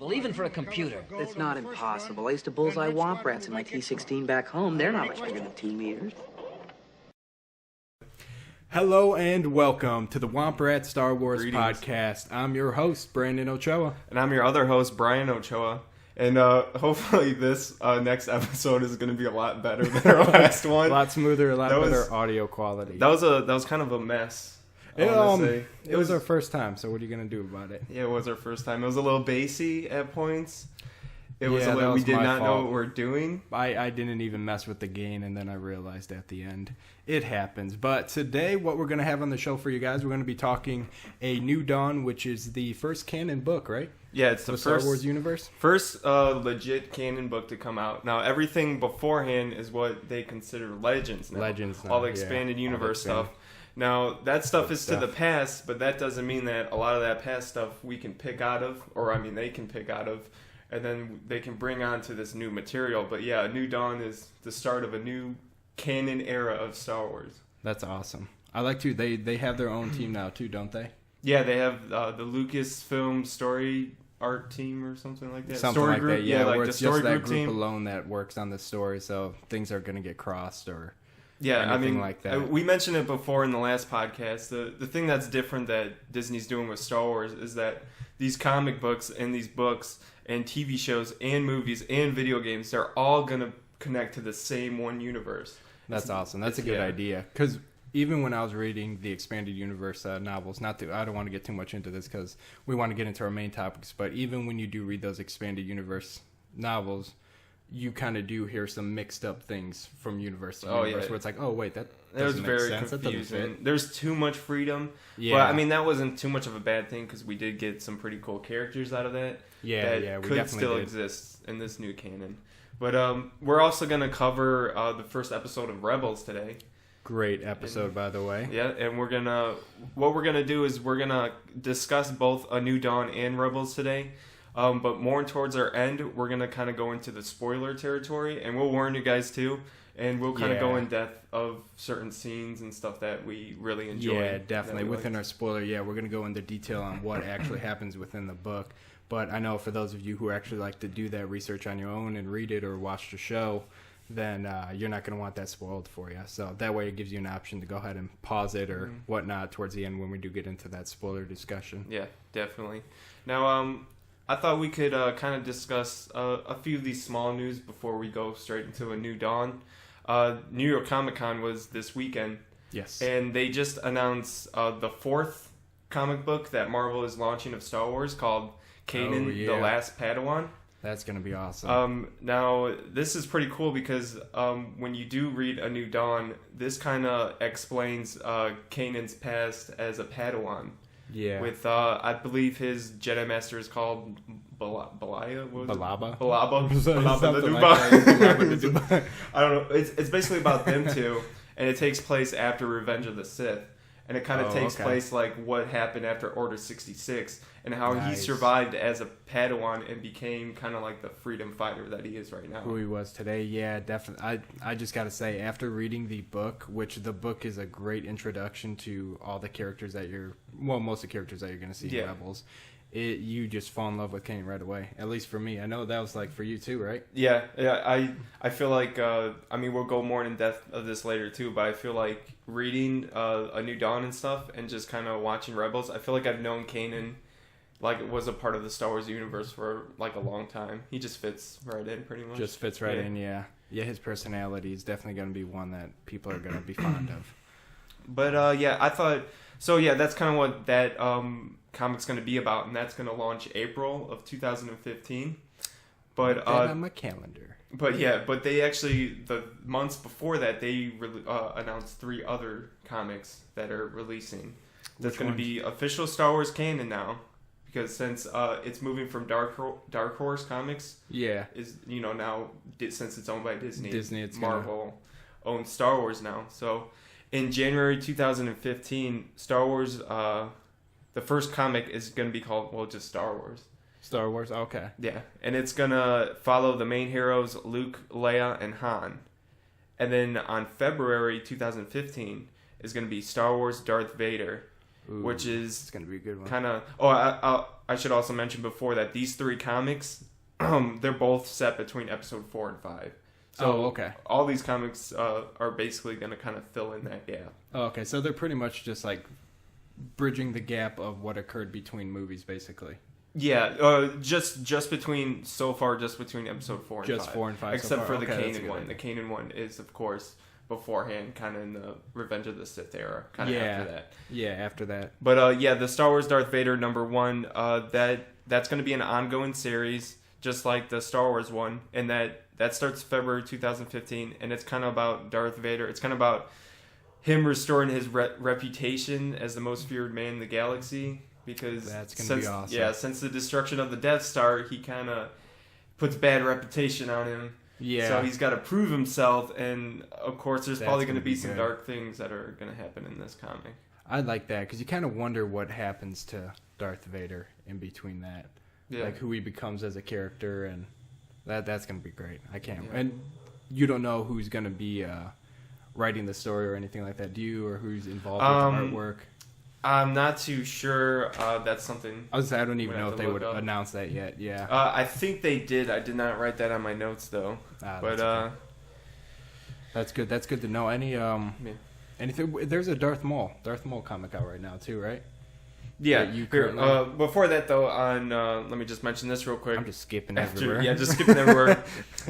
impossible, even for a computer. It's not impossible. I used to bullseye Womp rats in my T-16 back home. They're not much bigger than T-meters. Hello and welcome to the Womp Rat Star Wars Greetings. podcast. I'm your host, Brandon Ochoa. And I'm your other host, Brian Ochoa. And hopefully this next episode is going to be a lot better than our last A one. lot smoother, a lot better audio quality. That was kind of a mess. It was our first time, so what are you going to do about it? Yeah, it was our first time. It was a little bassy at points. It was Yeah, a little, that we was did my not know fault. what we're doing. I didn't even mess with the gain, and then I realized at the end. It happens. But today, what we're going to have on the show for you guys, we're going to be talking A New Dawn, which is the first canon book, right? Yeah, it's the Star first Wars universe. First legit canon book to come out. Now, everything beforehand is what they consider legends now. Legends now, All the yeah. expanded All universe the expanded- stuff. Now, that stuff Good is stuff. to the past, but that doesn't mean that a lot of that past stuff we can pick out of, or I mean they can pick out of, and then they can bring on to this new material. But yeah, A New Dawn is the start of a new canon era of Star Wars. That's awesome. I like to. They have their own team now, too, don't they? Yeah, they have the Lucasfilm story art team or something like that. Something story like group, that, yeah, like where the it's story just that group group team. alone that works on the story, so things are going to get crossed or Yeah, I anything mean, like that. We mentioned it before in the last podcast. The thing that's different that Disney's doing with Star Wars is that these comic books and these books and TV shows and movies and video games, they're all going to connect to the same one universe. That's awesome. That's a good idea. Because even when I was reading the expanded universe novels, I don't want to get too much into this because we want to get into our main topics. But even when you do read those expanded universe novels, you kind of do hear some mixed up things from universe to universe, where it's like, oh wait, that doesn't make very sense. That doesn't confusing. fit. There's too much freedom. Yeah. But I mean, that wasn't too much of a bad thing because we did get some pretty cool characters out of that. Yeah, that we could definitely still did. exist in this new canon. But we're also going to cover the first episode of Rebels today. Great episode, by the way. Yeah, and what we're gonna do is we're gonna discuss both A New Dawn and Rebels today. But more towards our end, we're gonna kind of go into the spoiler territory, and we'll warn you guys too. And we'll kind of go in depth of certain scenes and stuff that we really enjoy. Yeah, definitely. Within our spoiler, we're going to go into detail on what actually happens within the book. But I know for those of you who actually like to do that research on your own and read it or watch the show, then you're not going to want that spoiled for you. So that way it gives you an option to go ahead and pause it or whatnot towards the end when we do get into that spoiler discussion. Yeah, definitely. Now, I thought we could kind of discuss a few of these small news before we go straight into A New Dawn. New York Comic Con was this weekend. Yes. And they just announced the fourth comic book that Marvel is launching of Star Wars called Kanan, The Last Padawan. That's going to be awesome. Now, this is pretty cool because when you do read A New Dawn, this kind of explains Kanan's past as a Padawan. Yeah. With, I believe his Jedi Master is called Balaya? Balaba? Balaba. I don't know. It's basically about them two, and it takes place after Revenge of the Sith. And it kind of takes place like what happened after Order 66 and how he survived as a Padawan and became kind of like the freedom fighter that he is right now. Who he was today, yeah, definitely. I just got to say, after reading the book, which the book is a great introduction to all the characters that most of the characters that you're going to see in Rebels, you just fall in love with Kanan right away. At least for me. I know that was like for you too, right? Yeah. I feel like, we'll go more in depth of this later too, but I feel like reading A New Dawn and stuff and just kind of watching Rebels, I feel like I've known Kanan like it was a part of the Star Wars universe for like a long time. He just fits right in pretty much. Just fits right in, yeah. Yeah, his personality is definitely going to be one that people are going to be fond of. But I thought so. Yeah, that's kind of what that comic's going to be about, and that's going to launch April of 2015. But on my calendar. But they actually the months before that they announced 3 other comics that are releasing. That's going to be official Star Wars canon now, because since it's moving from Dark Horse Comics, is now since it's owned by Disney, it's Marvel owns Star Wars now. So in January 2015, Star Wars, the first comic is going to be called just Star Wars. Star Wars, okay. Yeah, and it's going to follow the main heroes Luke, Leia, and Han. And then on February 2015 is going to be Star Wars Darth Vader. Ooh, which is it's gonna be a good one. kind of. I should also mention before that these 3 comics, they're both set between episode 4 and 5. So okay. All these comics are basically going to kind of fill in that gap. Okay, so they're pretty much just like bridging the gap of what occurred between movies, basically. Yeah, just between episode 4 and 5. Just 4 and 5 Except so for far. the Okay, Kanan one. The Kanan one is, of course, beforehand, kind of in the Revenge of the Sith era, kind of after that. Yeah, after that. But the Star Wars Darth Vader #1, that's going to be an ongoing series, just like the Star Wars one, and that starts February 2015, and it's kind of about Darth Vader. It's kind of about him restoring his reputation as the most feared man in the galaxy, because that's going to be awesome. Yeah, since the destruction of the Death Star, he kind of puts bad reputation on him. Yeah. So he's got to prove himself, and of course there's probably going to be some good. dark things that are going to happen in this comic. I like that, because you kind of wonder what happens to Darth Vader in between that. Yeah. Like who he becomes as a character, and that's going to be great. I can't. Yeah. And you don't know who's going to be writing the story or anything like that, do you? Or who's involved with the artwork? I'm not too sure. That's something. I don't even know if they would up. announce that yet. Yeah. I think they did. I did not write that on my notes though. That's good. That's good to know. Anything? There's a Darth Maul comic out right now too, right? Yeah. Here, before that though, let me just mention this real quick. I'm just skipping everywhere. Yeah, just skipping everywhere.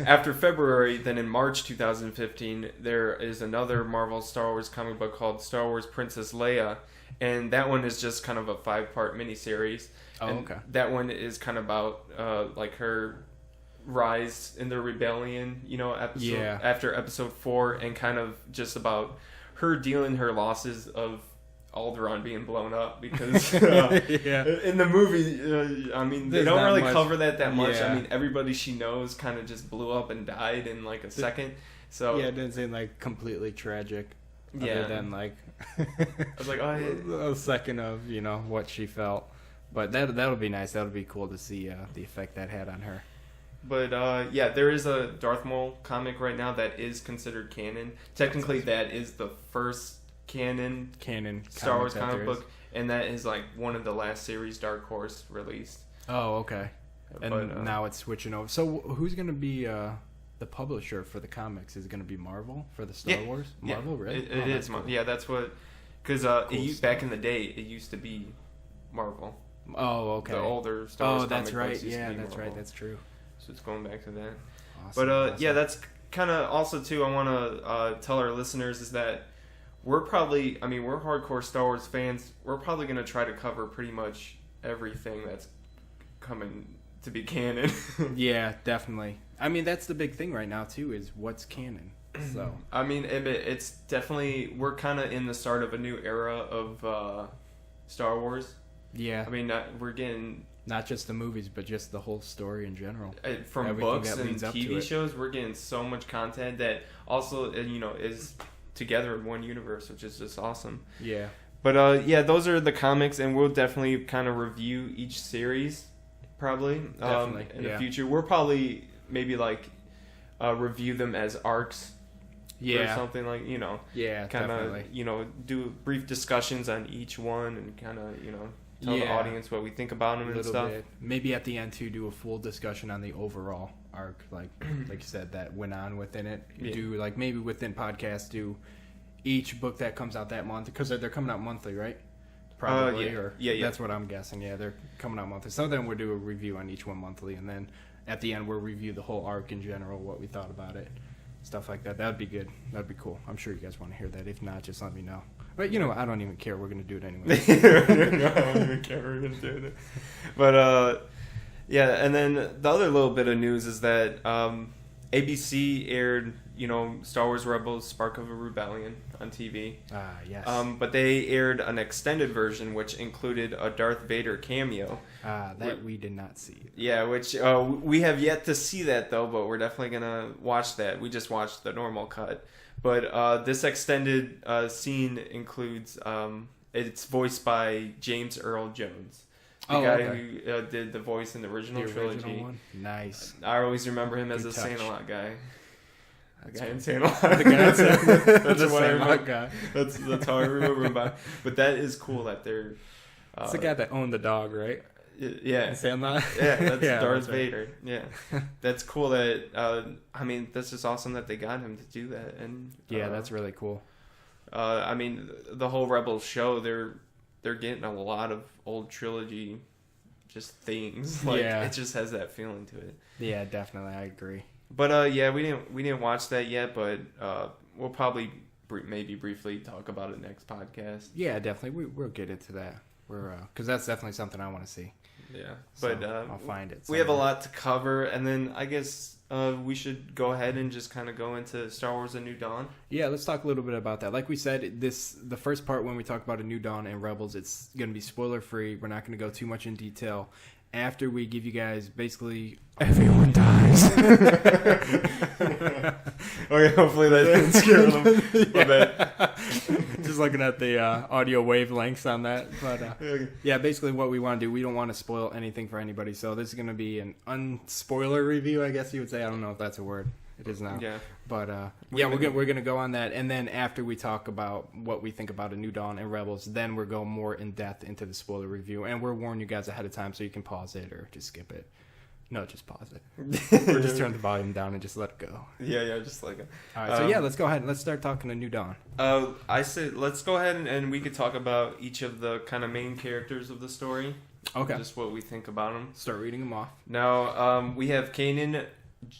After February, then in March 2015, there is another Marvel Star Wars comic book called Star Wars Princess Leia, and that one is just kind of a 5-part miniseries. Oh, and okay. That one is kind of about like her rise in the rebellion, after episode 4, and kind of just about her dealing her losses of Alderaan being blown up, because in the movie, they don't really cover that much. Yeah. I mean, everybody she knows kind of just blew up and died in like a second. So yeah, it didn't seem like completely tragic. Yeah. Other than like I was like, a second of what she felt. But that'll be nice. That'll be cool to see the effect that had on her. But there is a Darth Maul comic right now that is considered canon. Technically, that is the first canon Star Wars comic book, and that is like one of the last series Dark Horse released. Oh, okay. And now it's switching over. So who's going to be the publisher for the comics? Is it going to be Marvel for the Star Wars? Marvel, really? It is. Cool. Yeah, that's what. Because back in the day, it used to be Marvel. Oh, okay. The older Star Wars that's right. books used to be That's Marvel. right. That's true. So it's going back to that. Awesome, But yeah, that's kind of also too. I want to tell our listeners is that we're hardcore Star Wars fans. We're probably going to try to cover pretty much everything that's coming to be canon. Yeah, definitely. I mean, that's the big thing right now too, is what's canon. So I mean, it's definitely, we're kind of in the start of a new era of Star Wars. Yeah. I mean, we're getting not just the movies, but just the whole story in general. From Everything books that and leads up to TV it. shows, we're getting so much content that also, is together in one universe, which is just awesome. Yeah. But those are the comics, and we'll definitely kind of review each series, probably. Definitely. In the future. We'll probably maybe review them as arcs. Yeah. Or something like, Yeah, kind definitely. of, do brief discussions on each one and kind of, tell the audience what we think about them and stuff. Bit. Maybe at the end too, do a full discussion on the overall arc, like you said, that went on within it. Yeah. Do maybe within podcasts, do each book that comes out that month, because they're coming out monthly, right? Probably, yeah. That's what I'm guessing. Yeah, they're coming out monthly. So then we'll do a review on each one monthly, and then at the end we'll review the whole arc in general, what we thought about it, stuff like that. That'd be good. That'd be cool. I'm sure you guys want to hear that. If not, just let me know. But I don't even care. We're gonna do it anyway. I don't even care. We're gonna do it. But and then the other little bit of news is that ABC aired, Star Wars Rebels: Spark of a Rebellion on TV. Yes. But they aired an extended version, which included a Darth Vader cameo. That we did not see. Yeah, which we have yet to see that though, but we're definitely gonna watch that. We just watched the normal cut. But this extended scene includes, it's voiced by James Earl Jones. The guy who did the voice in the original trilogy. One? Nice. I always remember him as Good a touch. Sand-A-Lot guy. The guy in Sandlot. The guy in Sandlot. That's The what I Sandlot remember. guy. That's how I remember him by. But that is cool that they're. It's the guy that owned the dog, right? Yeah. In Sandlot. Yeah, that's Darth that's right. Vader. Yeah, that's cool. That I mean, that's just awesome that they got him to do that. And Yeah, that's really cool. I mean, the whole Rebels show, they're getting a lot of old trilogy, just themes. Like it just has that feeling to it. Yeah, definitely, I agree. But yeah, we didn't watch that yet, but we'll probably maybe briefly talk about it next podcast. Yeah, definitely, we'll get into that. Because that's definitely something I want to see. Yeah, So but I'll find it. We have a lot to cover, and then I guess we should go ahead and just kind of go into Star Wars: A New Dawn. Yeah, let's talk a little bit about that. Like we said, the first part when we talk about A New Dawn and Rebels, it's going to be spoiler free. We're not going to go too much in detail. After we give you guys basically everyone dies. Okay, hopefully that didn't scare them a bit. Just looking at the audio wavelengths on that, but yeah, basically what we want to do, we don't want to spoil anything for anybody. So this is going to be an unspoiler review, I guess you would say. I don't know if that's a word. It is now. Yeah. But we're gonna go on that, and then after we talk about what we think about A New Dawn and Rebels, then we're going more in depth into the spoiler review, and we'll warn you guys ahead of time so you can pause it or just skip it. No, just pause it. Or just turn the volume down and just let it go. Yeah, just like it. All right, so let's go ahead and let's start talking A New Dawn. I say let's go ahead and we could talk about each of the kind of main characters of the story. Okay. Just what we think about them. Start reading them off. Now, we have Kanan.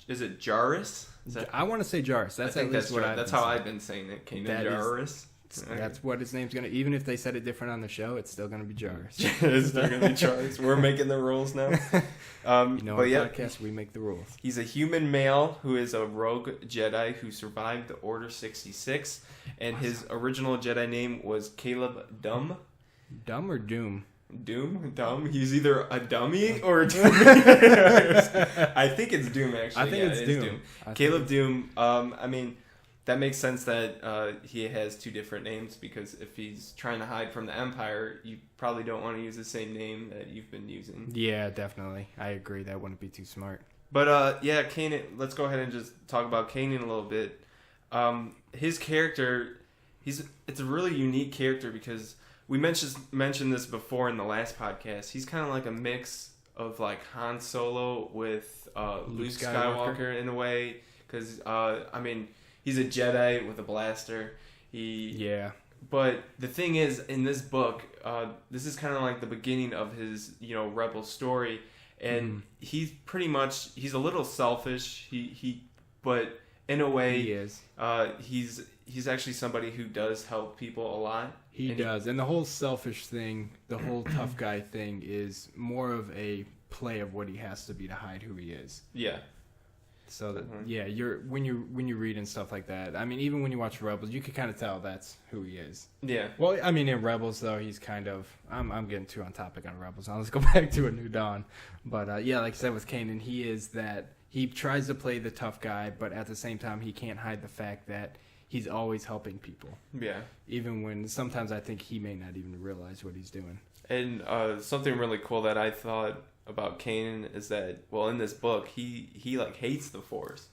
Is it Jarrus? I want to say Jarrus. That's at least what that's how I've been saying it. Kanan Jarrus. That's what his name's gonna. Even if they said it different on the show, it's still gonna be Jarrus. It's still gonna be Jarrus. We're making the rules now. Podcast, we make the rules. He's a human male who is a rogue Jedi who survived the Order 66, and his original Jedi name was Caleb Dumb. Dumb or Doom? Dumb. He's either a dummy or a Doom. I think it's Doom, actually. I think it's Doom. Caleb Doom. I mean, that makes sense that he has two different names, because if he's trying to hide from the Empire, you probably don't want to use the same name that you've been using. Yeah, definitely. I agree. That wouldn't be too smart. But yeah, Kanan. Let's go ahead and just talk about Kanan a little bit. His character, it's a really unique character because we mentioned this before in the last podcast. He's kind of like a mix of like Han Solo with Luke Skywalker in a way. Because I mean, he's a Jedi with a blaster. But the thing is, in this book, this is kind of like the beginning of his rebel story, and he's a little selfish. But in a way, he is. He's actually somebody who does help people a lot. He does. And the whole selfish thing, the whole tough guy thing is more of a play of what he has to be to hide who he is. Yeah. So that when you read and stuff like that, I mean, even when you watch Rebels, you can kind of tell that's who he is. Yeah. Well, I mean, in Rebels though, he's kind of I'm getting too on topic on Rebels. Now let's go back to A New Dawn. But yeah, like I said with Kanan, he is that he tries to play the tough guy, but at the same time, he can't hide the fact that he's always helping people. Yeah. Even when sometimes I think he may not even realize what he's doing. And something really cool that I thought about Kanan is that, well, in this book, he like hates the Force.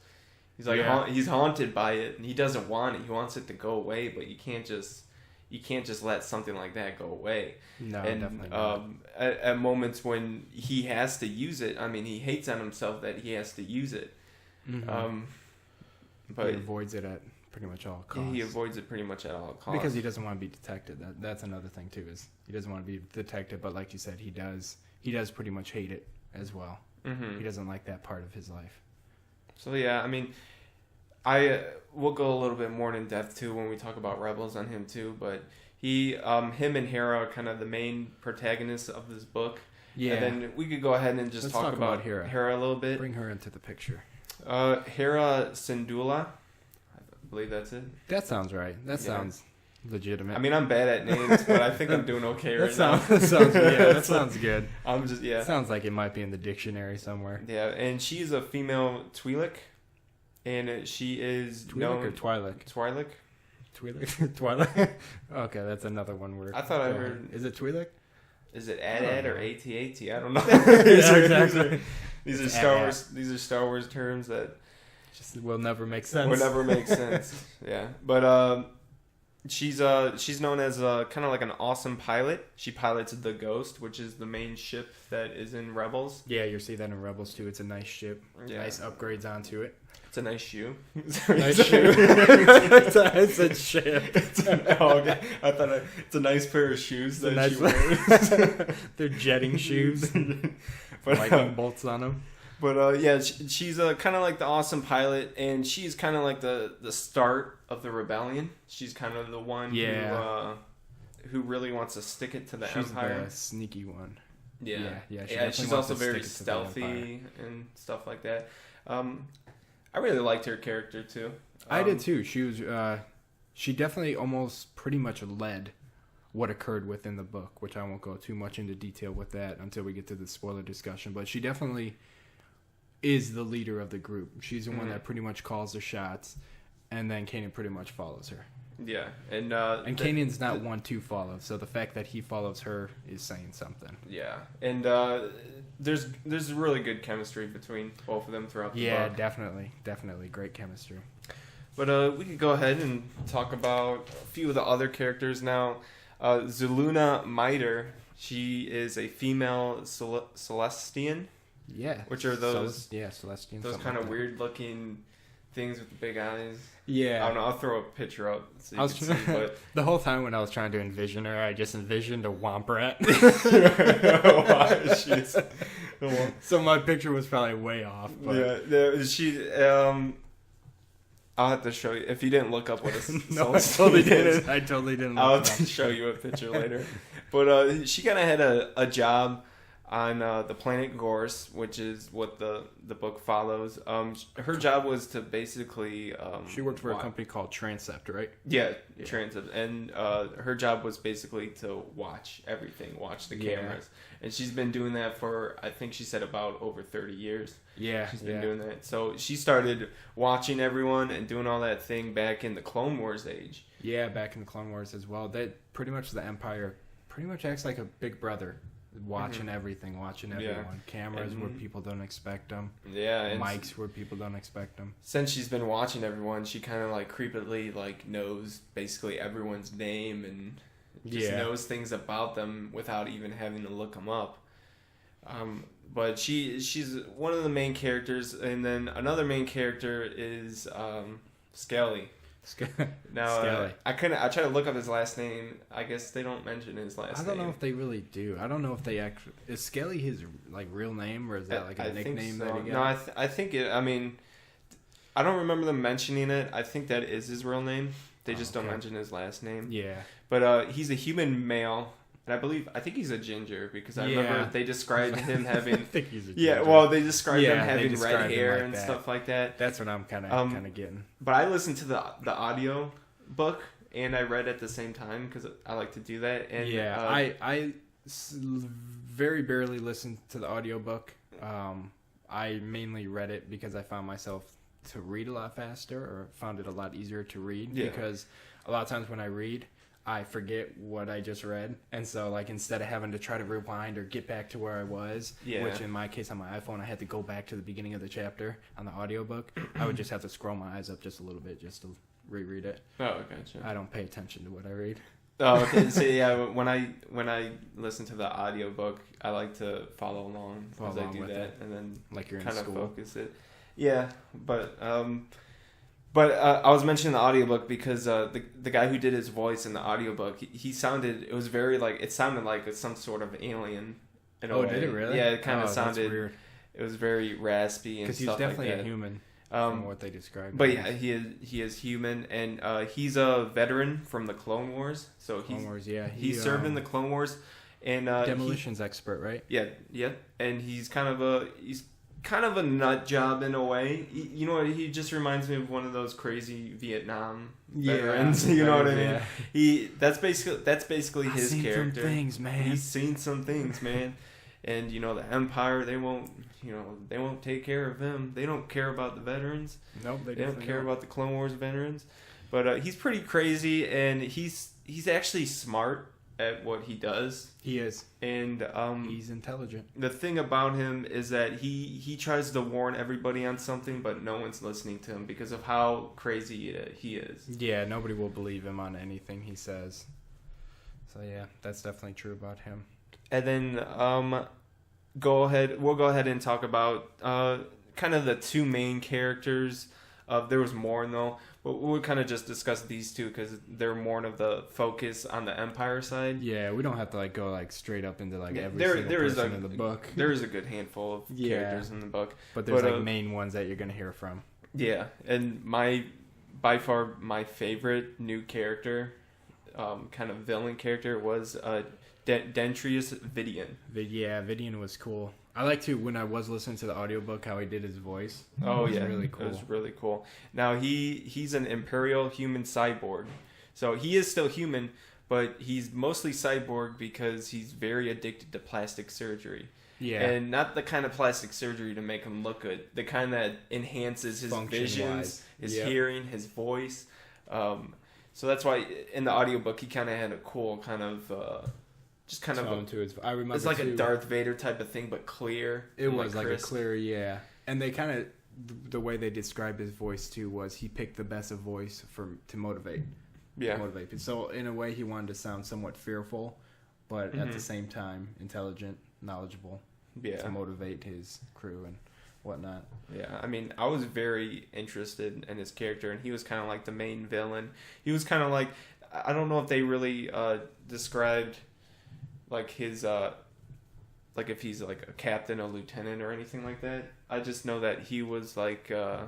He's like he's haunted by it, and he doesn't want it. He wants it to go away, but you can't just let something like that go away. No, and, definitely not. At moments when he has to use it, I mean, he hates on himself that he has to use it. Mm-hmm. But he avoids it at pretty much all costs. He avoids it pretty much at all costs. Because he doesn't want to be detected. That's another thing, too, is he doesn't want to be detected, but like you said, he does pretty much hate it as well. Mm-hmm. He doesn't like that part of his life. So, yeah, I mean, we'll go a little bit more in depth, too, when we talk about Rebels on him, too, but him and Hera are kind of the main protagonists of this book. Yeah. And then we could go ahead and just talk about Hera a little bit. Bring her into the picture. Hera Syndulla. I believe that's it. That sounds right. That sounds legitimate. I mean, I'm bad at names, but I think I'm doing okay right now. That sounds good. I'm just Sounds like it might be in the dictionary somewhere. Yeah, and she's a female Twi'lek, and she is Twi'lek or Twi'lek? Twi'lek. Twi'lek. Okay, that's another one word. I thought I heard. Is it Twi'lek? Is it AT-AT or AT-AT? I don't know. Yeah, exactly. These are Star Wars terms that. Just will never make sense. Will never make sense. Yeah, but she's known as kind of like an awesome pilot. She pilots the Ghost, which is the main ship that is in Rebels. Yeah, you'll see that in Rebels too. It's a nice ship. Yeah. Nice upgrades onto it. It's a nice shoe. Nice shoe. It's a ship. Okay. I thought it's a nice pair of shoes that she wears. They're jetting shoes. But, lightning bolts on them. But yeah, she's kind of like the awesome pilot, and she's kind of like the start of the rebellion. She's kind of the one who really wants to stick it to the Empire. She's the sneaky one. Yeah. She She's also very stealthy and stuff like that. I really liked her character too. I did too. She was. She definitely almost pretty much led what occurred within the book, which I won't go too much into detail with that until we get to the spoiler discussion. But she definitely is the leader of the group. She's the one that pretty much calls the shots, and then Kanan pretty much follows her. Yeah, and Kanan's not one to follow, so the fact that he follows her is saying something. Yeah, and there's really good chemistry between both of them throughout the book. Yeah, definitely great chemistry. But we could go ahead and talk about a few of the other characters now. Zuluna Miter, she is a female Celestian. Yeah. Which are those? Celestian. Those kind of weird looking things with the big eyes. Yeah. I don't know. I'll throw a picture up so you can see. But the whole time when I was trying to envision her, I just envisioned a Womp rat. So my picture was probably way off. But. Yeah. She. I'll have to show you if you didn't look up what a No, I totally didn't. I totally didn't. I'll have to show you a picture later. But she kind of had a job on the planet Gorse, which is what the book follows. Her job was to basically... she worked for a company called Transept, right? Yeah, Transept. And her job was basically to watch everything, watch the cameras. And she's been doing that for, I think she said, about over 30 years. Yeah. She's been doing that. So she started watching everyone and doing all that thing back in the Clone Wars age. Yeah, back in the Clone Wars as well. That pretty much the Empire pretty much acts like a big brother. Watching everything, watching everyone. Cameras where people don't expect them. Yeah. Mics where people don't expect them. Since she's been watching everyone, she kind of like creepily like knows basically everyone's name and just knows things about them without even having to look them up. But she's one of the main characters, and then another main character is Skelly. Now, Skelly. I tried to look up his last name. I guess they don't mention his last name. I don't know if they really do. I don't know if they actually... Is Skelly his like real name, or is that like a nickname that he got? No, I think it... I mean, I don't remember them mentioning it. I think that is his real name. They just don't mention his last name. Yeah. But he's a human male. And I think he's a ginger, because I remember they described him having... I think he's a ginger. Yeah, well, they described him having red hair like and that. stuff like that. That's what I'm kind of getting. But I listened to the audio book, and I read at the same time, because I like to do that. And I very barely listened to the audiobook. I mainly read it because I found myself to read a lot faster, or found it a lot easier to read, because a lot of times when I read, I forget what I just read, and so like instead of having to try to rewind or get back to where I was, which in my case on my iPhone I had to go back to the beginning of the chapter on the audiobook, I would just have to scroll my eyes up just a little bit just to reread it. Oh, gotcha. I don't pay attention to what I read. Oh, okay. So yeah, when I listen to the audiobook, I like to follow along as I do that, and then like you're in kind of school. focus it. Yeah, but I was mentioning the audiobook because the guy who did his voice in the audiobook, it sounded like some sort of alien in a way. Did it really? Yeah, it kind of sounded that's weird. It was very raspy and stuff like that. Because he's definitely a human from what they described. But yeah, he is human, and he's a veteran from the Clone Wars. So he served in the Clone Wars, and demolitions expert, right? Yeah, and he's kind of a nut job in a way. You know what? He just reminds me of one of those crazy Vietnam veterans. You know what I mean? Yeah. That's basically his character. He's seen some things, man. And the Empire, they won't take care of him. They don't care about the veterans. Nope, they don't care about the Clone Wars veterans. But he's pretty crazy, and he's actually smart at what he does. He is. And he's intelligent. The thing about him is that he tries to warn everybody on something, but no one's listening to him because of how crazy he is. Yeah, nobody will believe him on anything he says. So yeah, that's definitely true about him. And then we'll go ahead and talk about kind of the two main characters. There was more though, but we'll kind of just discuss these two because they're more of the focus on the Empire side. Yeah, we don't have to go straight up into every there single is person in the book. There is a good handful of characters in the book, but there's main ones that you're gonna hear from. Yeah, and by far my favorite new character, kind of villain character was Dentrius Vidian. Yeah, Vidian was cool. I like to, when I was listening to the audiobook, how he did his voice. Oh, yeah. Really cool. It was really cool. Now, he's an Imperial human cyborg. So he is still human, but he's mostly cyborg because he's very addicted to plastic surgery. Yeah. And not the kind of plastic surgery to make him look good. The kind that enhances his visions, his hearing, his voice. So that's why in the audiobook, he kind of had a cool kind of... just kind of I remember it's like a Darth Vader type of thing, but clear. It was like a clear, yeah. And they kind of the way they described his voice too was he picked the best of voice to motivate. Yeah. Motivate. So in a way, he wanted to sound somewhat fearful, but at the same time intelligent, knowledgeable. Yeah. To motivate his crew and whatnot. Yeah, I mean, I was very interested in his character, and he was kind of like the main villain. He was kind of like, I don't know if they really described like his like if he's like a captain, a lieutenant, or anything like that. I just know that he was like the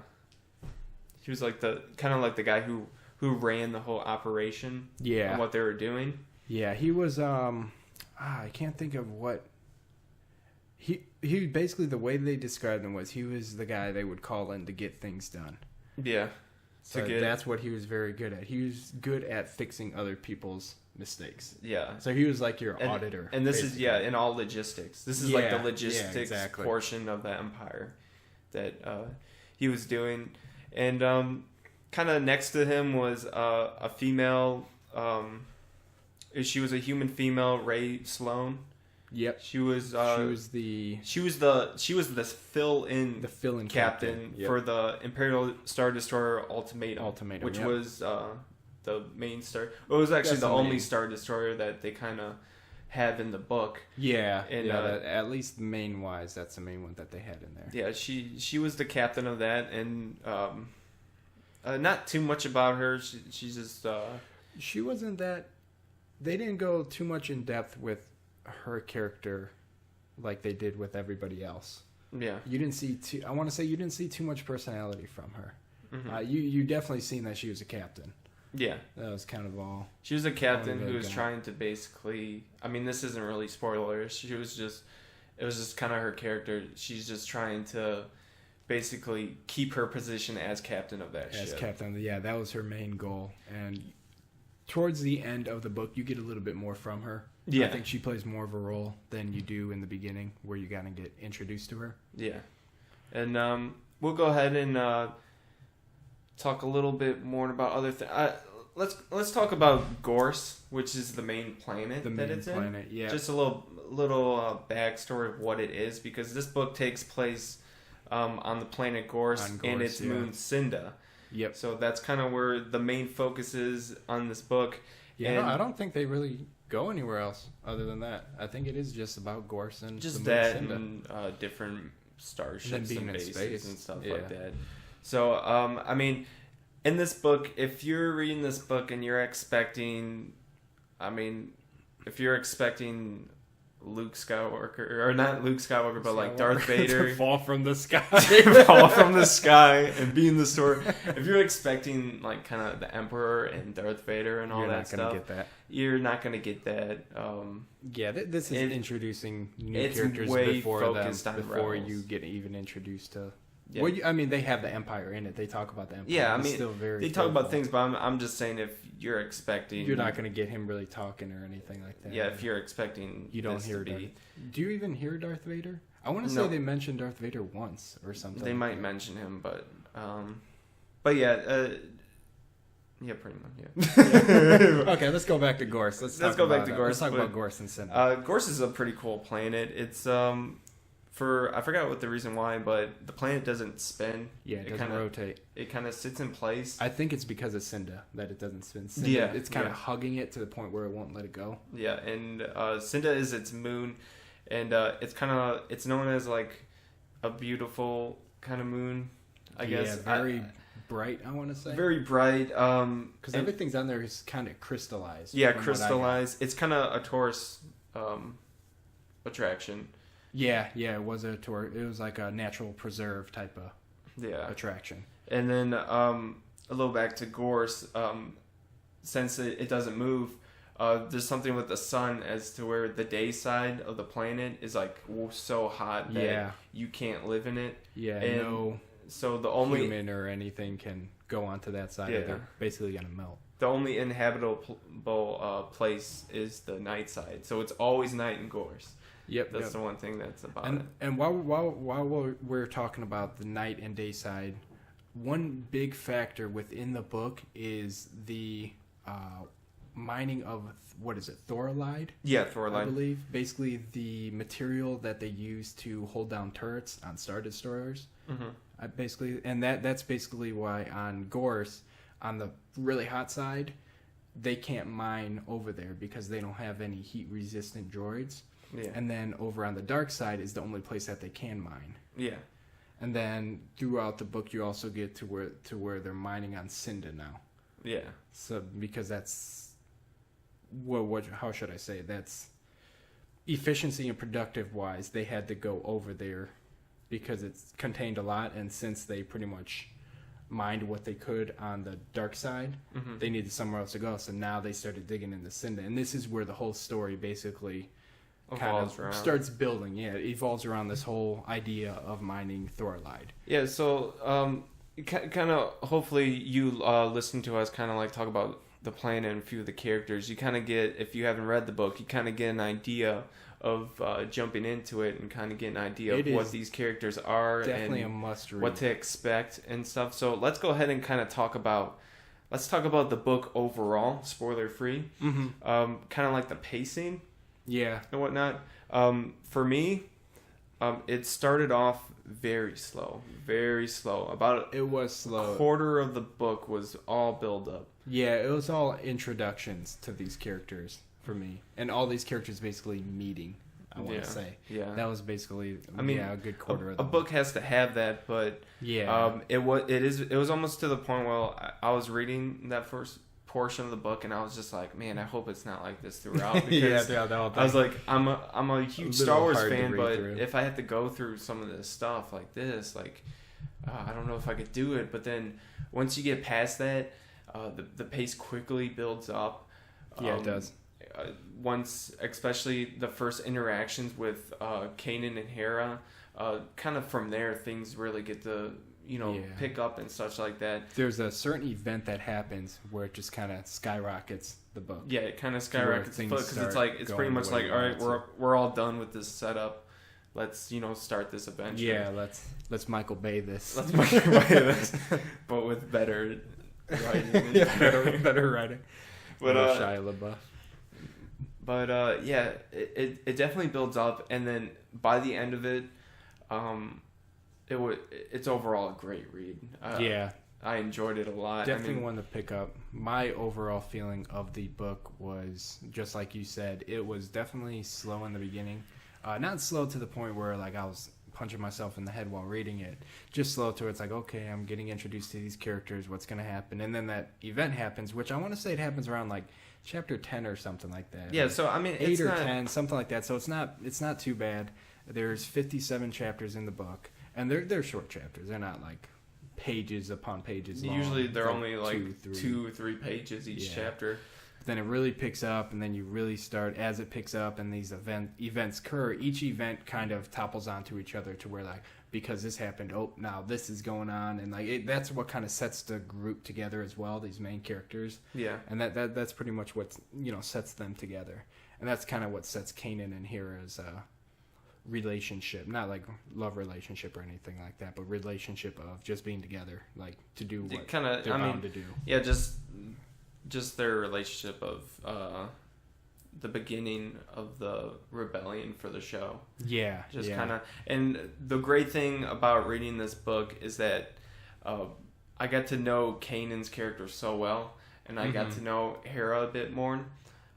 kind of like the guy who ran the whole operation. Yeah, and what they were doing. Yeah, he was I can't think of what he basically, the way they described him was he was the guy they would call in to get things done. Yeah. So that's what he was very good at. He was good at fixing other people's mistakes. Yeah. So he was like your auditor. And this basically is in all logistics. This is like the logistics portion of the Empire that he was doing. And kind of next to him was a female. She was a human female, Ray Sloan. Yep. She was the fill-in captain for the Imperial Star Destroyer Ultimatum, which was the main star. It was actually the only Star Destroyer that they kind of have in the book. Yeah, and at least main wise, that's the main one that they had in there. Yeah, she was the captain of that, and not too much about her. She's just she wasn't that. They didn't go too much in depth with her character like they did with everybody else. Yeah, you didn't see I want to say you didn't see too much personality from her. Mm-hmm. You definitely seen that she was a captain. Yeah, that was kind of all. She was a captain who was trying to basically. I mean, this isn't really spoilers. It was just kind of her character. She's just trying to basically keep her position as captain of that ship. As captain, yeah, that was her main goal. And towards the end of the book, you get a little bit more from her. Yeah, I think she plays more of a role than you do in the beginning, where you gotta get introduced to her. Yeah, and we'll go ahead and talk a little bit more about other things. Let's talk about Gorse, which is the main planet that it's in. Yeah, just a little backstory of what it is, because this book takes place on the planet Gorse and its moon Cinda. Yep. So that's kind of where the main focus is on this book. Yeah, I don't think they really go anywhere else other than that. I think it is just about Gorse and just that and different starships and bases and stuff like that. So, I mean, in this book, if you're reading this book and you're expecting, Luke Skywalker, or not Luke Skywalker, but like Darth Vader to fall from the sky, and be in the story. If you're expecting like kind of the Emperor and Darth Vader and all that stuff, you're not gonna get that. This is introducing new characters before you get even introduced to. Yeah. Well, they have the Empire in it. They talk about the Empire. Yeah, they talk about things, but I'm just saying if you're expecting... You're not going to get him really talking or anything like that. Yeah, if you're expecting... You don't hear Darth. Do you even hear Darth Vader? I want to say they mentioned Darth Vader once or something. They might mention him, but yeah, Yeah, pretty much. Yeah. Okay, let's go back to Gorse. Let's go back to Gorse. Let's talk about Gorse and Cinder. Gorse is a pretty cool planet. It's I forgot what the reason why, but the planet doesn't spin. Yeah, it doesn't rotate. It kind of sits in place. I think it's because of Cinda that it doesn't spin. Cinda, yeah, it's kind of hugging it to the point where it won't let it go. Yeah, and Cinda is its moon, and it's known as like a beautiful kind of moon. I guess very bright. I want to say very bright. Because everything's on there is kind of crystallized. Yeah, crystallized. It's kind of a Taurus attraction. Yeah, it was a tour. It was like a natural preserve type of attraction. And then a little back to Gorse, since it doesn't move, there's something with the sun as to where the day side of the planet is like so hot that you can't live in it. Yeah, and no. So the only human or anything can go onto that side. Yeah. They're basically gonna melt. The only inhabitable place is the night side. So it's always night in Gorse. Yep, that's the one thing that's about it. And while we're talking about the night and day side, one big factor within the book is the mining of Thorolide? Yeah, Thorolide. I believe basically the material that they use to hold down turrets on Star Destroyers. Mm-hmm. That's basically why on Gorse, on the really hot side, they can't mine over there because they don't have any heat resistant droids. Yeah. And then over on the dark side is the only place that they can mine. Yeah. And then throughout the book, you also get to where they're mining on Cinda now. Yeah. So because that's how should I say it? That's efficiency and productive wise, they had to go over there because it's contained a lot, and since they pretty much mined what they could on the dark side, they needed somewhere else to go. So now they started digging into Cinda, and this is where the whole story basically starts building. Yeah, it evolves around this whole idea of mining Thorolide. Yeah, so kind of hopefully you listen to us kind of like talk about the planet and a few of the characters. You kind of get, if you haven't read the book, you kind of get an idea of jumping into it and kind of get an idea of what these characters are. Definitely and a must read. What to expect and stuff. So let's go ahead and kind of talk about the book overall, spoiler free. Mm-hmm. Kind of like the pacing. Yeah. And whatnot. For me, it started off very slow. Very slow. It was slow. A quarter of the book was all build up. Yeah, it was all introductions to these characters for me. And all these characters basically meeting, I want to say. Yeah. That was basically a good quarter of the book. A book has to have that, but it was almost to the point where I was reading that first portion of the book and I was just like, man, I hope it's not like this throughout, because I was like, I'm a huge Star Wars fan, but if I have to go through some of this stuff like this, like I don't know if I could do it. But then once you get past that, the pace quickly builds up. It does. Once, especially the first interactions with Kanan and Hera, kind of from there things really get to pick up and such like that. There's a certain event that happens where it just kind of skyrockets the book. Yeah, it kind of skyrockets the book because it's pretty much like, all right, we're all done with this setup. Let's start this adventure. Yeah, let's Michael Bay this. Let's Michael Bay this, but with better writing. better writing. But Shia LaBeouf. But it definitely builds up, and then by the end of it, it's overall a great read. I enjoyed it a lot. Definitely one to pick up. My overall feeling of the book was, just like you said, it was definitely slow in the beginning. Not slow to the point where like I was punching myself in the head while reading it. Just slow to it's like, okay, I'm getting introduced to these characters. What's going to happen? And then that event happens, which I want to say it happens around like chapter 10 or something like that. Yeah, so I mean, 8 or 10, something like that. So it's not too bad. There's 57 chapters in the book. And they're short chapters. They're not like pages upon pages long. Usually they're only like 2 or 3 pages each chapter. Then it really picks up, and then you really start, as it picks up and these events occur, each event kind of topples onto each other to where like, because this happened, now this is going on, and like that's what kind of sets the group together as well, these main characters. Yeah. And that's pretty much what sets them together. And that's kind of what sets Kanan and Hera's relationship, not like love relationship or anything like that, but relationship of just being together, like to do what they're bound to do. Yeah, just their relationship of the beginning of the rebellion for the show. Yeah, just kind of. And the great thing about reading this book is that I got to know Kanan's character so well, and I got to know Hera a bit more.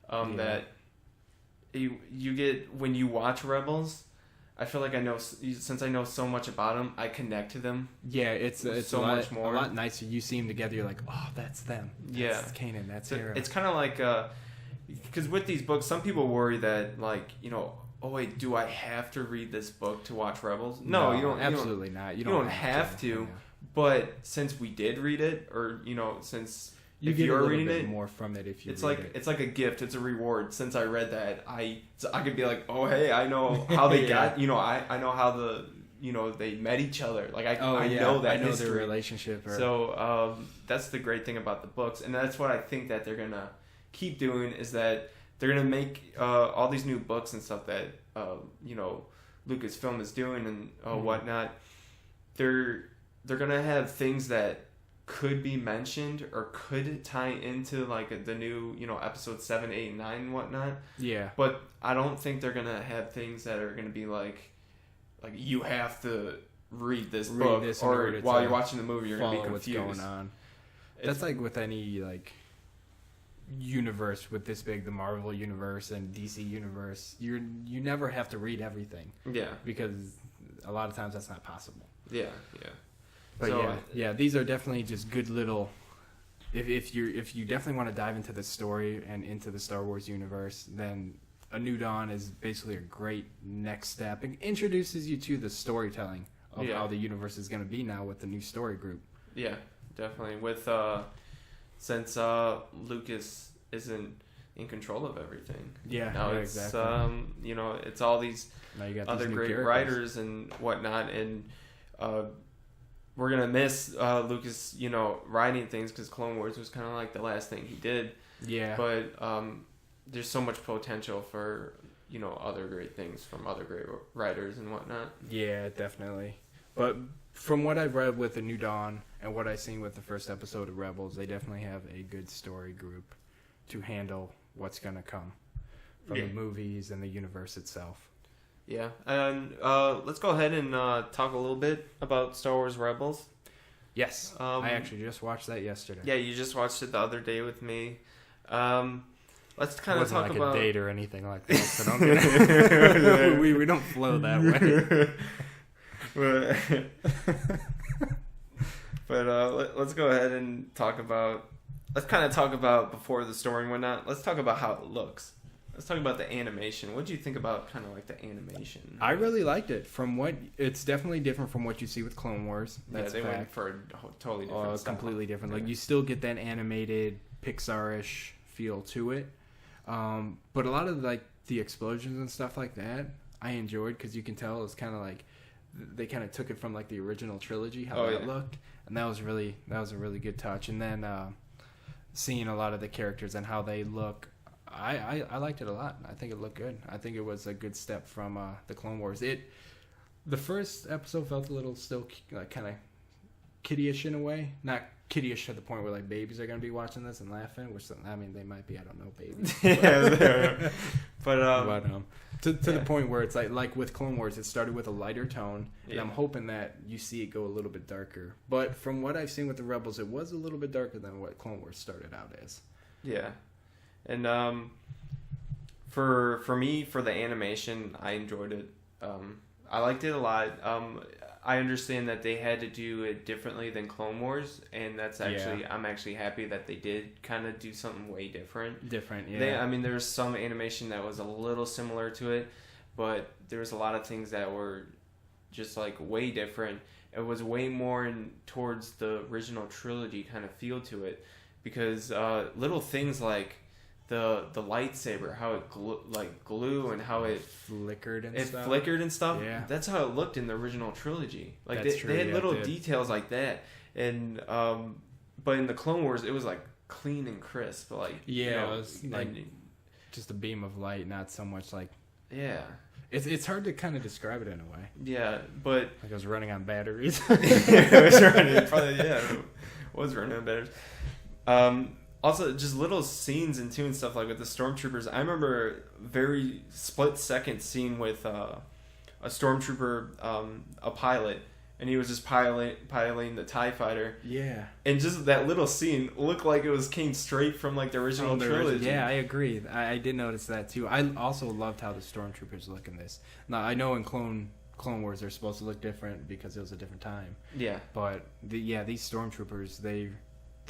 That you get when you watch Rebels. I feel like I know, since I know so much about them, I connect to them. Yeah, it's so much more. A lot nicer. You see them together, you're like, oh, that's them. That's Kanan. That's Hera. It's kind of like, because with these books, some people worry that, like, oh wait, do I have to read this book to watch Rebels? No, you don't. Absolutely not. You don't have to. Yeah. But since we did read it, or since you if get you're a little reading bit it, more from it if you. It's read like it. It's like a gift. It's a reward. Since I read that, I could be like, oh hey, I know how they got. I know how they met each other. Like I know that I know history. their relationship. So that's the great thing about the books, and that's what I think that they're gonna keep doing, is that they're gonna make all these new books and stuff that Lucasfilm is doing and whatnot. They're gonna have things that could be mentioned or could tie into like the new episode 7, 8, 9 and whatnot. Yeah. But I don't think they're gonna have things that are gonna be like you have to read this book, or while you're watching the movie you're gonna be confused. What's going on. That's like with any like universe with this big, the Marvel universe and DC universe. You never have to read everything. Yeah. Because a lot of times that's not possible. Yeah. But so, these are definitely just good little. If you definitely want to dive into the story and into the Star Wars universe, then A New Dawn is basically a great next step. It introduces you to the storytelling of how the universe is going to be now with the new story group. Yeah, definitely. With since Lucas isn't in control of everything. Yeah, now it's exactly. It's all these other great writers and whatnot, and we're gonna miss Lucas, writing things, because Clone Wars was kind of like the last thing he did. Yeah. But there's so much potential for other great things from other great writers and whatnot. Yeah, definitely. But from what I've read with The New Dawn and what I've seen with the first episode of Rebels, they definitely have a good story group to handle what's gonna come from the movies and the universe itself. Yeah, and let's go ahead and talk a little bit about Star Wars Rebels. Yes, I actually just watched that yesterday. Yeah, you just watched it the other day with me. Let's kind of talk like about a date or anything like that. So don't get we don't flow that way. But let's go ahead and talk about. Let's kind of talk about before the story and whatnot. Let's talk about how it looks. Let's talk about the animation. What do you think about kind of like the animation? I really liked it. It's definitely different from what you see with Clone Wars. That's they went for a totally different style. Completely different. Like you still get that animated Pixar-ish feel to it. But a lot of like the explosions and stuff like that, I enjoyed, because you can tell it's kind of like they kind of took it from like the original trilogy, how that looked, and that was a really good touch. And then seeing a lot of the characters and how they look. I liked it a lot. I think it looked good. I think it was a good step from the Clone Wars. The first episode felt a little still like kind of kiddie-ish in a way. Not kiddie-ish to the point where like babies are going to be watching this and laughing, which I mean they might be. I don't know, babies. But to the point where it's like with Clone Wars, it started with a lighter tone, and I'm hoping that you see it go a little bit darker. But from what I've seen with the Rebels, it was a little bit darker than what Clone Wars started out as. Yeah. And for me, for the animation, I enjoyed it. I liked it a lot. I understand that they had to do it differently than Clone Wars, and that's actually I'm actually happy that they did kind of do something way different. There was some animation that was a little similar to it, but there was a lot of things that were just like way different. It was way more towards the original trilogy kind of feel to it, because little things like the lightsaber, how it glue and how it flickered and stuff. Yeah. That's how it looked in the original trilogy. Like they had little details like that, and but in the Clone Wars it was like clean and crisp. Like it was like just a beam of light, not so much like Yeah. It's hard to kind of describe it in a way. Yeah, but Like I was running on batteries. it was running. Probably, yeah, it was running on batteries. Also, just little scenes and too and stuff like with the stormtroopers. I remember very split second scene with a stormtrooper, a pilot, and he was just piloting the TIE fighter. Yeah. And just that little scene looked like it was came straight from like the original trilogy. Yeah, I agree. I did notice that too. I also loved how the stormtroopers look in this. Now I know in Clone Wars they're supposed to look different because it was a different time. Yeah. But these stormtroopers, the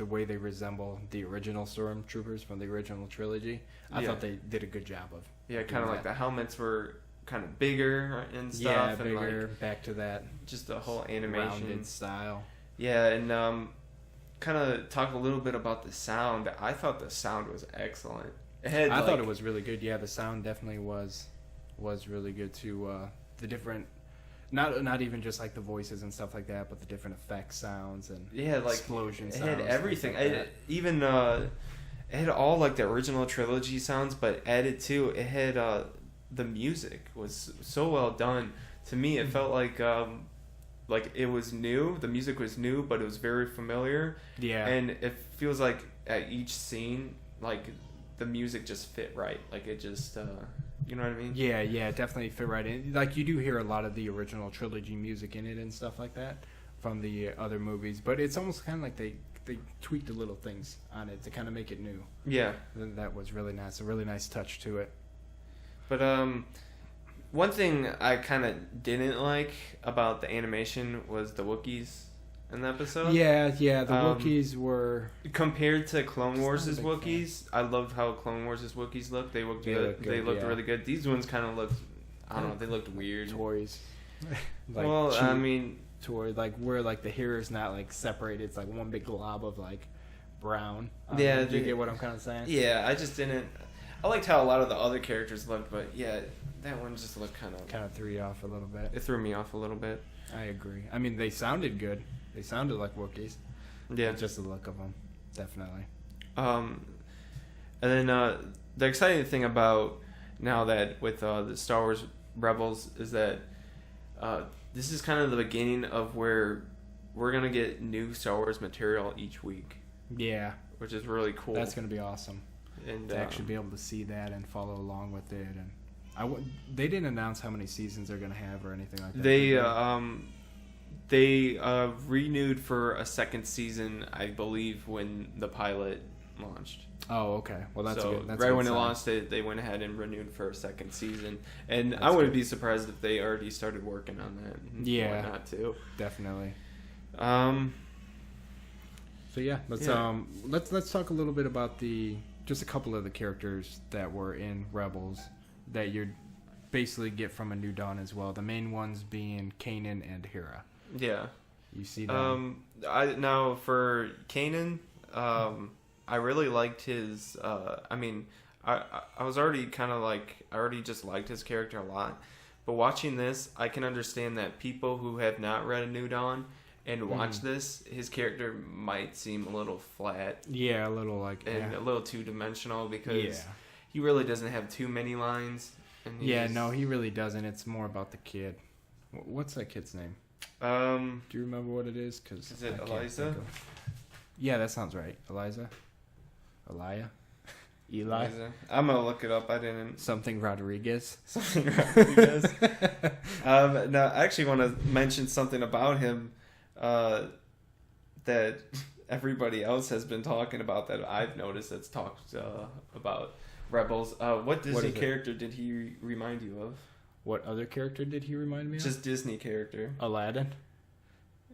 way they resemble the original stormtroopers from the original trilogy, I thought they did a good job of. Yeah, kind of like the helmets were kind of bigger and stuff. Yeah, and bigger. like, back to that. just the whole animation Rounded style. Yeah, and kind of talk a little bit about the sound. I thought the sound was excellent. I thought it was really good. Yeah, the sound definitely was really good too. The different, not even just like the voices and stuff like that, but the different effects, sounds, and like explosion it sounds. had everything. Like that. It had all like the original trilogy sounds, but added to it had the music was so well done. To me, it felt like it was new. The music was new, but it was very familiar. Yeah, and it feels like at each scene, like the music just fit right. Like it just, you know what I mean? Yeah, it definitely fit right in. Like you do hear a lot of the original trilogy music in it and stuff like that from the other movies, but it's almost kind of like they tweaked the little things on it to kind of make it new. Yeah, that was really nice. A really nice touch to it. But one thing I kind of didn't like about the animation was the Wookiees in the episode. Yeah, the Wookiees were compared to Clone Wars' Wookiees. I loved how Clone Wars' Wookiees looked. They looked good. They looked really good. These ones kind of looked, I don't know, they looked weird. Toys. Well, I mean, toy like where like the hair is not like separated. It's like one big glob of like brown. Yeah, do you get what I'm kind of saying? Yeah, I just didn't. I liked how a lot of the other characters looked, but yeah, that one just looked kind of threw you off a little bit. It threw me off a little bit. I agree. I mean, they sounded good. They sounded like Wookiees. Yeah, just the look of them, definitely. And then the exciting thing about now that with the Star Wars Rebels is that this is kind of the beginning of where we're gonna get new Star Wars material each week. Yeah, which is really cool. That's gonna be awesome. And to actually be able to see that and follow along with it, and they didn't announce how many seasons they're gonna have or anything like that. They renewed for a second season, I believe, when the pilot launched. Oh, okay. Well, that's so good. That's right when it launched, they went ahead and renewed for a second season, and I wouldn't be surprised if they already started working on that. And whatnot too. Definitely. So yeah, let's talk a little bit about just a couple of the characters that were in Rebels that you basically get from A New Dawn as well. The main ones being Kanan and Hera. Yeah. You see them? Now for Kanan, I really liked his. I was already kind of like I already just liked his character a lot, but watching this, I can understand that people who have not read A New Dawn and watch this, his character might seem a little flat. Yeah, a little like and a little two-dimensional because he really doesn't have too many lines. And no, he really doesn't. It's more about the kid. What's that kid's name? Do you remember what it is? Cause is it Eliza? Yeah, that sounds right. Eliza? Elia? Eli? Eliza. I'm gonna look it up. I didn't. Something Rodriguez. Something Rodriguez. No, I actually want to mention something about him that everybody else has been talking about that I've noticed that's talked about Rebels. What Disney character did he remind you of? What other character did he remind me of? Just Disney character. Aladdin.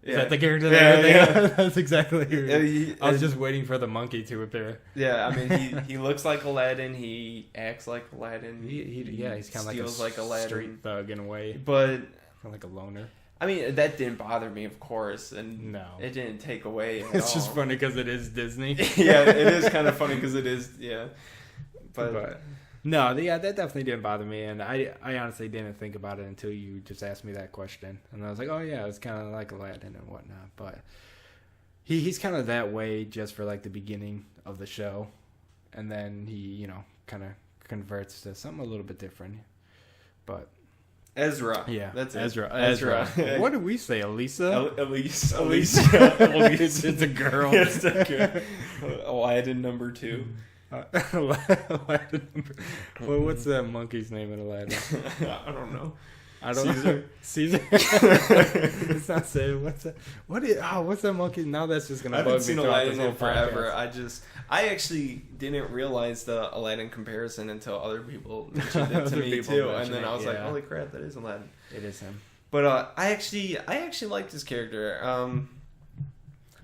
Yeah. Is that the character? That's exactly who. I was just waiting for the monkey to appear. Yeah, I mean, he looks like Aladdin. He acts like Aladdin. He's kind of like a Aladdin. street thug in a way, but kind of like a loner. I mean, that didn't bother me, of course, and no, it didn't take away. It's just funny because it is Disney. Yeah, it is kind of funny because it is. Yeah, but no, that definitely didn't bother me, and I honestly didn't think about it until you just asked me that question, and I was like, oh yeah, it's kind of like Aladdin and whatnot, but he's kind of that way just for like the beginning of the show, and then he kind of converts to something a little bit different. But Ezra. yeah, That's it. Ezra. What did we say, Elisa? Alicia. It's a girl. It's a girl. Aladdin number 2. Aladdin. Well, what's that monkey's name in Aladdin? I don't know. I don't Caesar. know. Caesar. It's not saying what's that. What's that monkey? Now that's just gonna I bug haven't me seen throughout Aladdin this whole in forever. podcast. I actually didn't realize the Aladdin comparison until other people mentioned it to Other me people too, mentioned and then it, I was like, yeah. "Holy crap, that is Aladdin!" It is him. But I actually liked his character.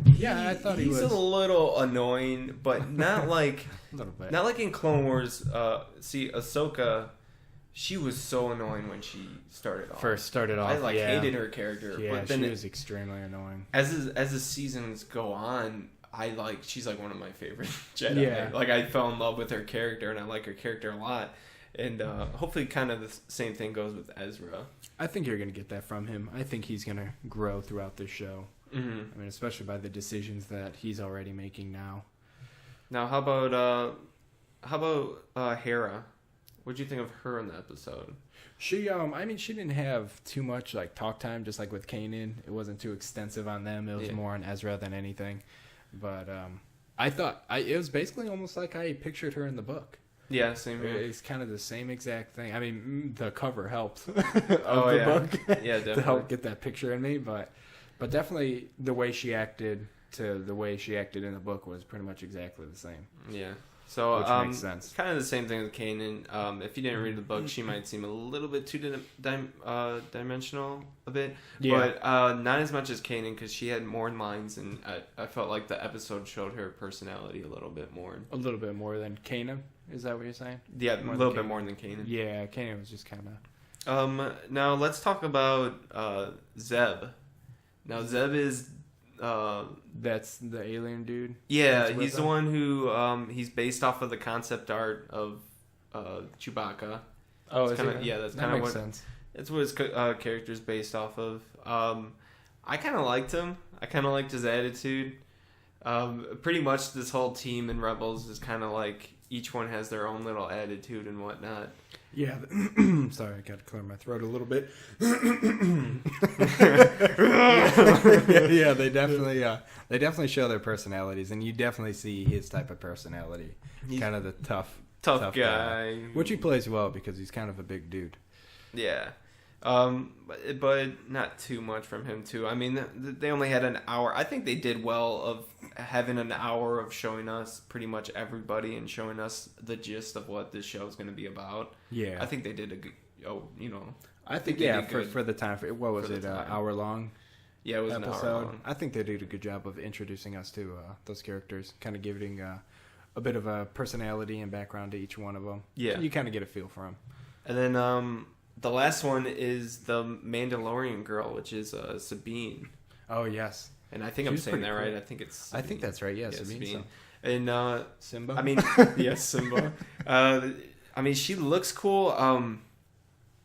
Yeah, I thought he was a little annoying, but not like a little bit. not like in Clone Wars. See, Ahsoka, she was so annoying when she started off. First started off. I yeah. hated her character, Yeah, but then she was extremely annoying. as the seasons go on, she's like one of my favorite Jedi. Yeah. Like I fell in love with her character, and I like her character a lot. And hopefully, kind of the same thing goes with Ezra. I think you're gonna get that from him. I think he's gonna grow throughout this show. Mm-hmm. I mean, especially by the decisions that he's already making now. Now, how about Hera? What'd you think of her in the episode? She, I mean, she didn't have too much like talk time, just like with Kanan. It wasn't too extensive on them. It was more on Ezra than anything. But I thought it was basically almost like I pictured her in the book. Yeah, same here. It's kind of the same exact thing. I mean, the cover helped of Oh, the yeah. book Yeah, definitely. to help get that picture in me. But definitely the way she acted to the way she acted in the book was pretty much exactly the same. Yeah. So Which makes sense. Kind of the same thing with Kanan. If you didn't read the book, she might seem a little bit too dimensional a bit, Yeah. but not as much as Kanan because she had more lines, and I felt like the episode showed her personality a little bit more. A little bit more than Kanan. Is that what you're saying? Yeah, More a little than bit more than Kanan. Yeah, Kanan was just kind of. Now let's talk about Zeb. Now Zeb is. That's the alien dude. Yeah, that's with he's the them? one who he's based off of the concept art of Chewbacca. Oh, It's is kinda- it? yeah, that's that kinda makes what- sense. It's what his character's based off of. I kind of liked him. I kind of liked his attitude. Pretty much this whole team in Rebels is kind of like each one has their own little attitude and whatnot. Yeah. Sorry, I got to clear my throat a little bit. Yeah, they definitely show their personalities, and you definitely see his type of personality. He's kind of the tough guy. which he plays well because he's kind of a big dude. Yeah. But not too much from him too. I mean, they only had an hour. I think they did well of having an hour of showing us pretty much everybody and showing us the gist of what this show is going to be about. Yeah, I think they did a good. I think they yeah, did good for the time. What was for the it? time. Hour long Yeah, it was an hour episode. long. I think they did a good job of introducing us to those characters, kind of giving a bit of a personality and background to each one of them. Yeah. You kind of get a feel for them. And then the last one is the Mandalorian girl, which is Sabine. Oh yes, And I think She I'm was saying that right. cool. I think it's I think Sabine. that's right. Yeah, Yeah, Sabine. Sabine. So. And Simba. I mean, yes, Simba. I mean, she looks cool.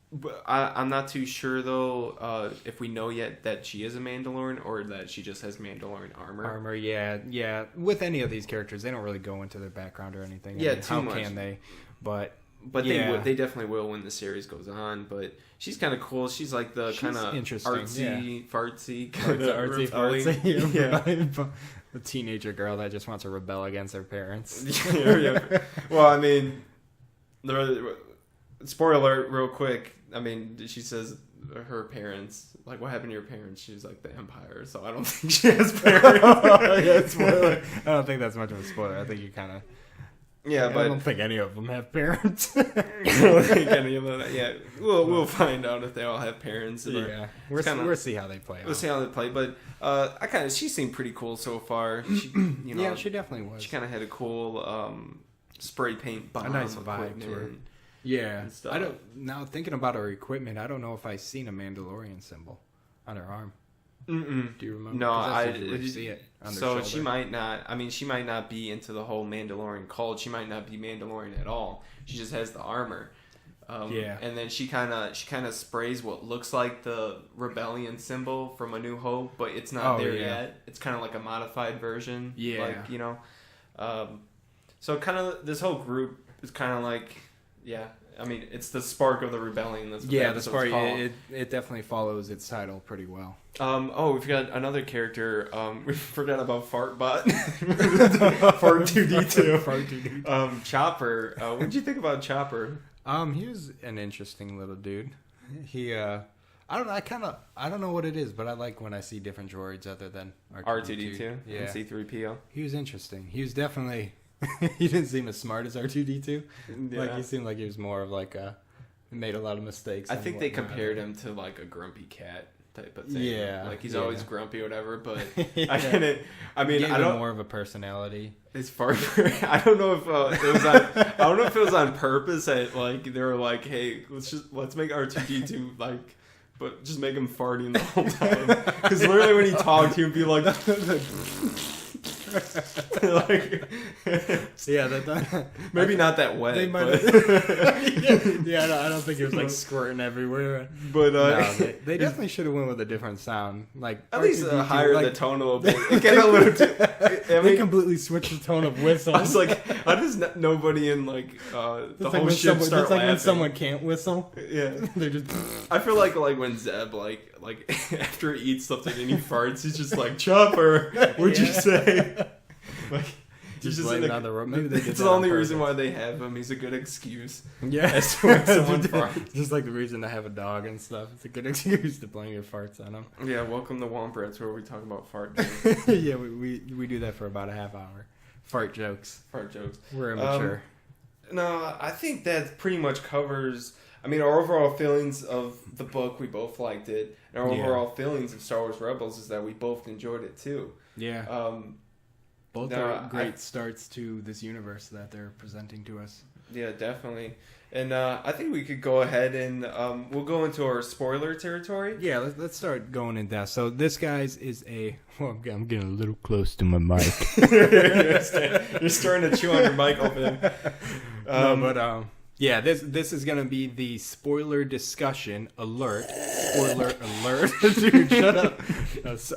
But I'm not too sure though if we know yet that she is a Mandalorian or that she just has Mandalorian armor. Yeah. With any of these characters, they don't really go into their background or anything. Yeah, I mean, too how much. can they? But they definitely will when the series goes on. But she's kind of cool. She's like the She's kind of interesting, artsy, fartsy, kind the of artsy, yeah. the teenager girl that just wants to rebel against her parents. Yeah. Well, I mean, spoiler alert, real quick. I mean, she says her parents, like, what happened to your parents? She's like, the Empire. So I don't think she has parents. Yeah, spoiler. I don't think that's much of a spoiler. I think you kind of. Yeah, I but don't think any of them have parents. yeah, we'll find out if they all have parents. Yeah, we'll see how they play. We'll see how they play. But she seemed pretty cool so far. She, yeah, she definitely was. She kind of had a cool spray paint bomb, a nice vibe to her. equipment. Yeah, and stuff. I don't. Now thinking about her equipment, I don't know if I've seen a Mandalorian symbol on her arm. Mm-mm. Do you remember? No, 'Cause that's I usually where you see it. On their So shoulder. she might not. I mean, she might not be into the whole Mandalorian cult. She might not be Mandalorian at all. She just has the armor. Yeah. And then she kind of sprays what looks like the rebellion symbol from A New Hope, but it's not there yet. It's kind of like a modified version. Yeah. Like, so kind of this whole group is kind of like, yeah. I mean, it's the spark of the rebellion. That's what the spark. It definitely follows its title pretty well. We forgot another character. We forgot about Fartbot. Fart2D2. Fart2D2. Chopper. What did you think about Chopper? He was an interesting little dude. He, I don't know what it is, but I like when I see different droids other than R2D2. Yeah. And C3PO. He was interesting. He was definitely. He didn't seem as smart as R2D2. Yeah. Like he seemed like he was more of like made a lot of mistakes. I think they compared him to like a grumpy cat type of thing. Yeah, like he's always grumpy or whatever. But yeah. I mean, I don't more of a personality. It's far. I don't know if it was on. I don't know if it was on purpose. That like they were like, hey, let's make R2D2 like. But just make him farting the whole time. Because literally when he talked, he would be like... like maybe not that wet. They but I don't think it was like squirting everywhere. But they definitely should have went with a different sound. Like at least higher the tone a little bit. They completely switched the tone of whistle. I was like, how does nobody in like the whole ship start laughing? When someone can't whistle. Yeah, they're just. I feel like when Zeb like after he eats something and he farts, he's just like, Chopper, what'd you say? Like he's just on the road. Maybe it's the only reason why they have him. He's a good excuse. Yeah, as to when someone farts. Just like the reason to have a dog and stuff. It's a good excuse to blame your farts on them. Yeah, welcome to Womp, where we talk about fart. Yeah, we do that for about a half hour. Fart jokes. We're immature. No, I think that pretty much covers. I mean, our overall feelings of the book, we both liked it. And our overall feelings of Star Wars Rebels is that we both enjoyed it too. Yeah. Both are great starts to this universe that they're presenting to us. Yeah, definitely. And I think we could go ahead and we'll go into our spoiler territory. Yeah, let's start going in depth. So this, guys, is I'm getting a little close to my mic. You're starting to chew on your mic open. Yeah, this is going to be the spoiler discussion alert. Spoiler alert. Dude, shut up.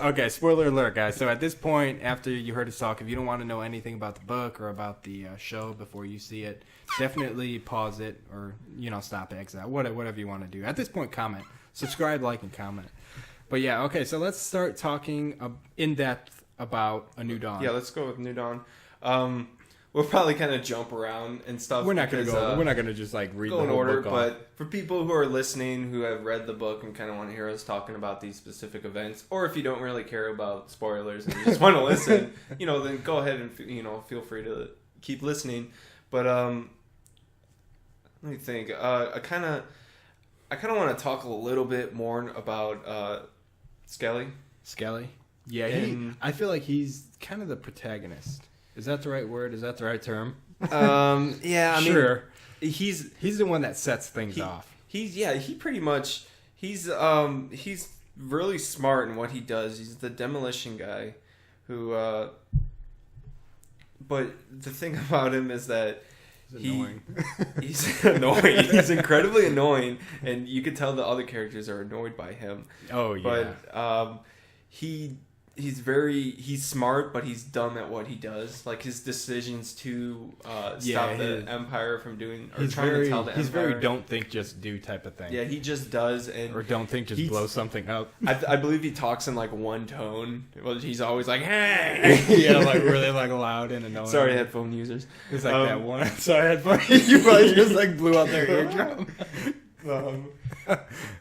Okay, spoiler alert, guys. So at this point, after you heard us talk, if you don't want to know anything about the book or about the show before you see it, definitely pause it or, stop, exit, whatever you want to do. At this point, comment. Subscribe, like, and comment. But yeah, okay, so let's start talking in depth about A New Dawn. Yeah, let's go with New Dawn. We'll probably kind of jump around and stuff. We're not going to go. We're not going to just like read go the in whole order. book But for people who are listening who have read the book and kind of want to hear us talking about these specific events, or if you don't really care about spoilers and you just want to listen, then go ahead and feel free to keep listening. But let me think. I kind of want to talk a little bit more about Skelly. Yeah, I feel like he's kind of the protagonist. Is that the right word? Is that the right term? Yeah, I mean, sure. He's the one that sets things off. He's really smart in what he does. He's the demolition guy who but the thing about him is that he's annoying. He's incredibly annoying, and you could tell the other characters are annoyed by him. Oh yeah. But he's smart, but he's dumb at what he does. Like his decisions to stop the Empire from doing, or trying to tell the Empire. He's very don't think, just do type of thing. Yeah, he just does, or don't think, just blow something up. I believe he talks in like one tone. Well, he's always like, "Hey," yeah, like really like loud and annoying. Sorry, headphone users. It's like that one. Sorry, headphone. You probably just like blew out their eardrum.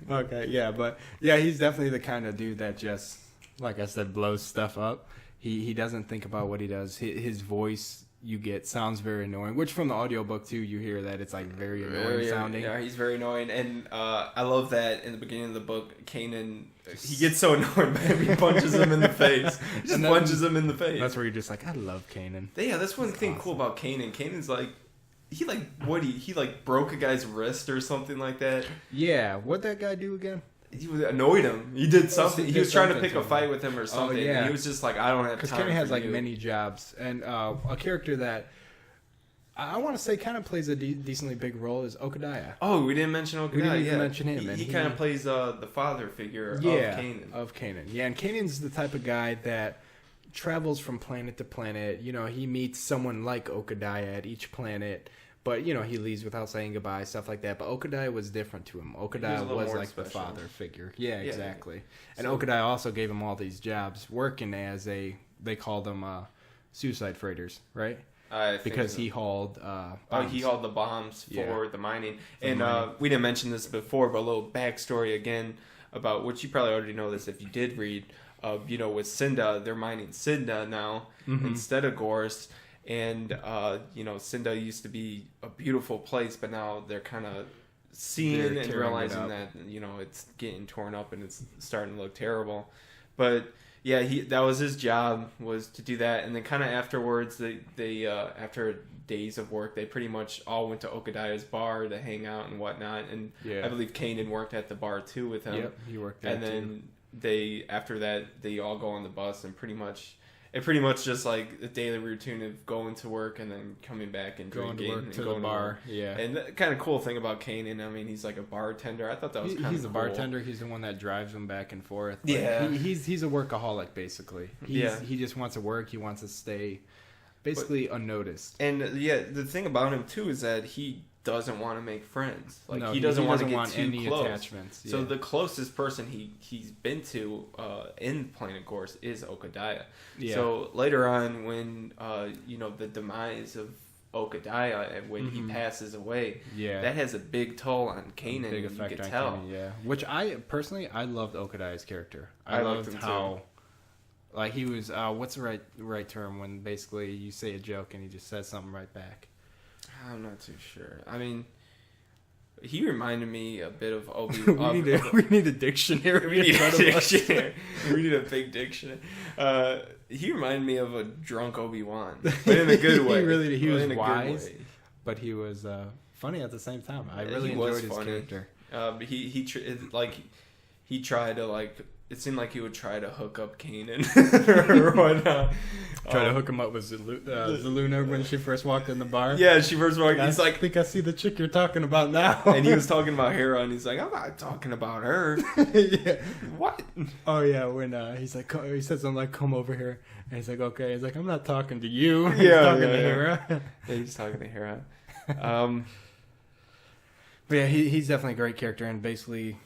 Okay, yeah, but yeah, he's definitely the kind of dude that just, like I said, blows stuff up. He doesn't think about what he does. His voice, you get, sounds very annoying, which from the audiobook too, you hear that it's like very annoying sounding. Yeah, he's very annoying. And I love that in the beginning of the book, Kanan, he gets so annoyed by him, he punches him in the face. He just punches him in the face. That's where you're just like, I love Kanan. Yeah, that's one thing cool about Kanan. Kanan's like, he broke a guy's wrist or something like that. Yeah, what'd that guy do again? He annoyed him. He did something. He was trying to pick a fight with him or something. Oh, yeah. And he was just like, I don't have time. Because Kanan has like many jobs, and a character that I want to say kind of plays a decently big role is Okadiah. Oh, we didn't mention Okadiah. We didn't even mention him. He kind of plays the father figure of Kanan. Yeah, and Kanan's the type of guy that travels from planet to planet. He meets someone like Okadiah at each planet. But, you know, he leaves without saying goodbye, stuff like that. But Okadai was different to him. Okadai was like the father figure. Yeah, exactly. And Okadai also gave him all these jobs working as they called them suicide freighters, right? Because he hauled bombs. He hauled the bombs for the mining. And we didn't mention this before, but a little backstory again about, which you probably already know this if you did read, you know, with Cinda, they're mining Cinda now instead of Gorse. And, you know, Cinda used to be a beautiful place, but now they're kind of seeing and realizing that, you know, it's getting torn up and it's starting to look terrible. But yeah, that was his job, was to do that. And then kind of afterwards, they after days of work, they pretty much all went to Okadai's bar to hang out and whatnot. And I believe Kanan worked at the bar too with him. Yep, he worked there. And then after that, they all go on the bus and pretty much just like the daily routine of going to work and then coming back and going drinking to work and to going the bar. To and the kind of cool thing about Kanan, I mean, he's like a bartender. I thought that was kind of cool. He's a bartender. He's the one that drives them back and forth. Yeah. He's a workaholic, basically. He just wants to work. He wants to stay basically unnoticed. And the thing about him too is that he doesn't want to make friends. Like he doesn't want to get too close. Attachments. Yeah. So the closest person he's been to in Planet Gorse is Okadai. Yeah. So later on, when you know, the demise of Okadai and when he passes away, that has a big toll on Kanan. Big effect you can on tell. Kanan, Which I loved Okadai's character. I loved how. Too. Like he was, what's the right term when basically you say a joke and he just says something right back? I'm not too sure. I mean, he reminded me a bit of Obi. we need a dictionary. We need a dictionary. We need a big dictionary. He reminded me of a drunk Obi-Wan, but in a good way. He was wise, but he was funny at the same time. I really enjoyed his character. He tried to like. It seemed like he would try to hook up Kanan or whatnot. Try to hook him up with Zeluna when she first walked in the bar. Yeah, she first walked. He's like, I think I see the chick you're talking about now. And he was talking about Hera, and he's like, I'm not talking about her. What? Oh yeah, when he's like, he said something like, "Come over here," and he's like, "Okay." He's like, "I'm not talking to you." He's talking to Hera. Yeah, he's talking to Hera. But yeah, he's definitely a great character, and basically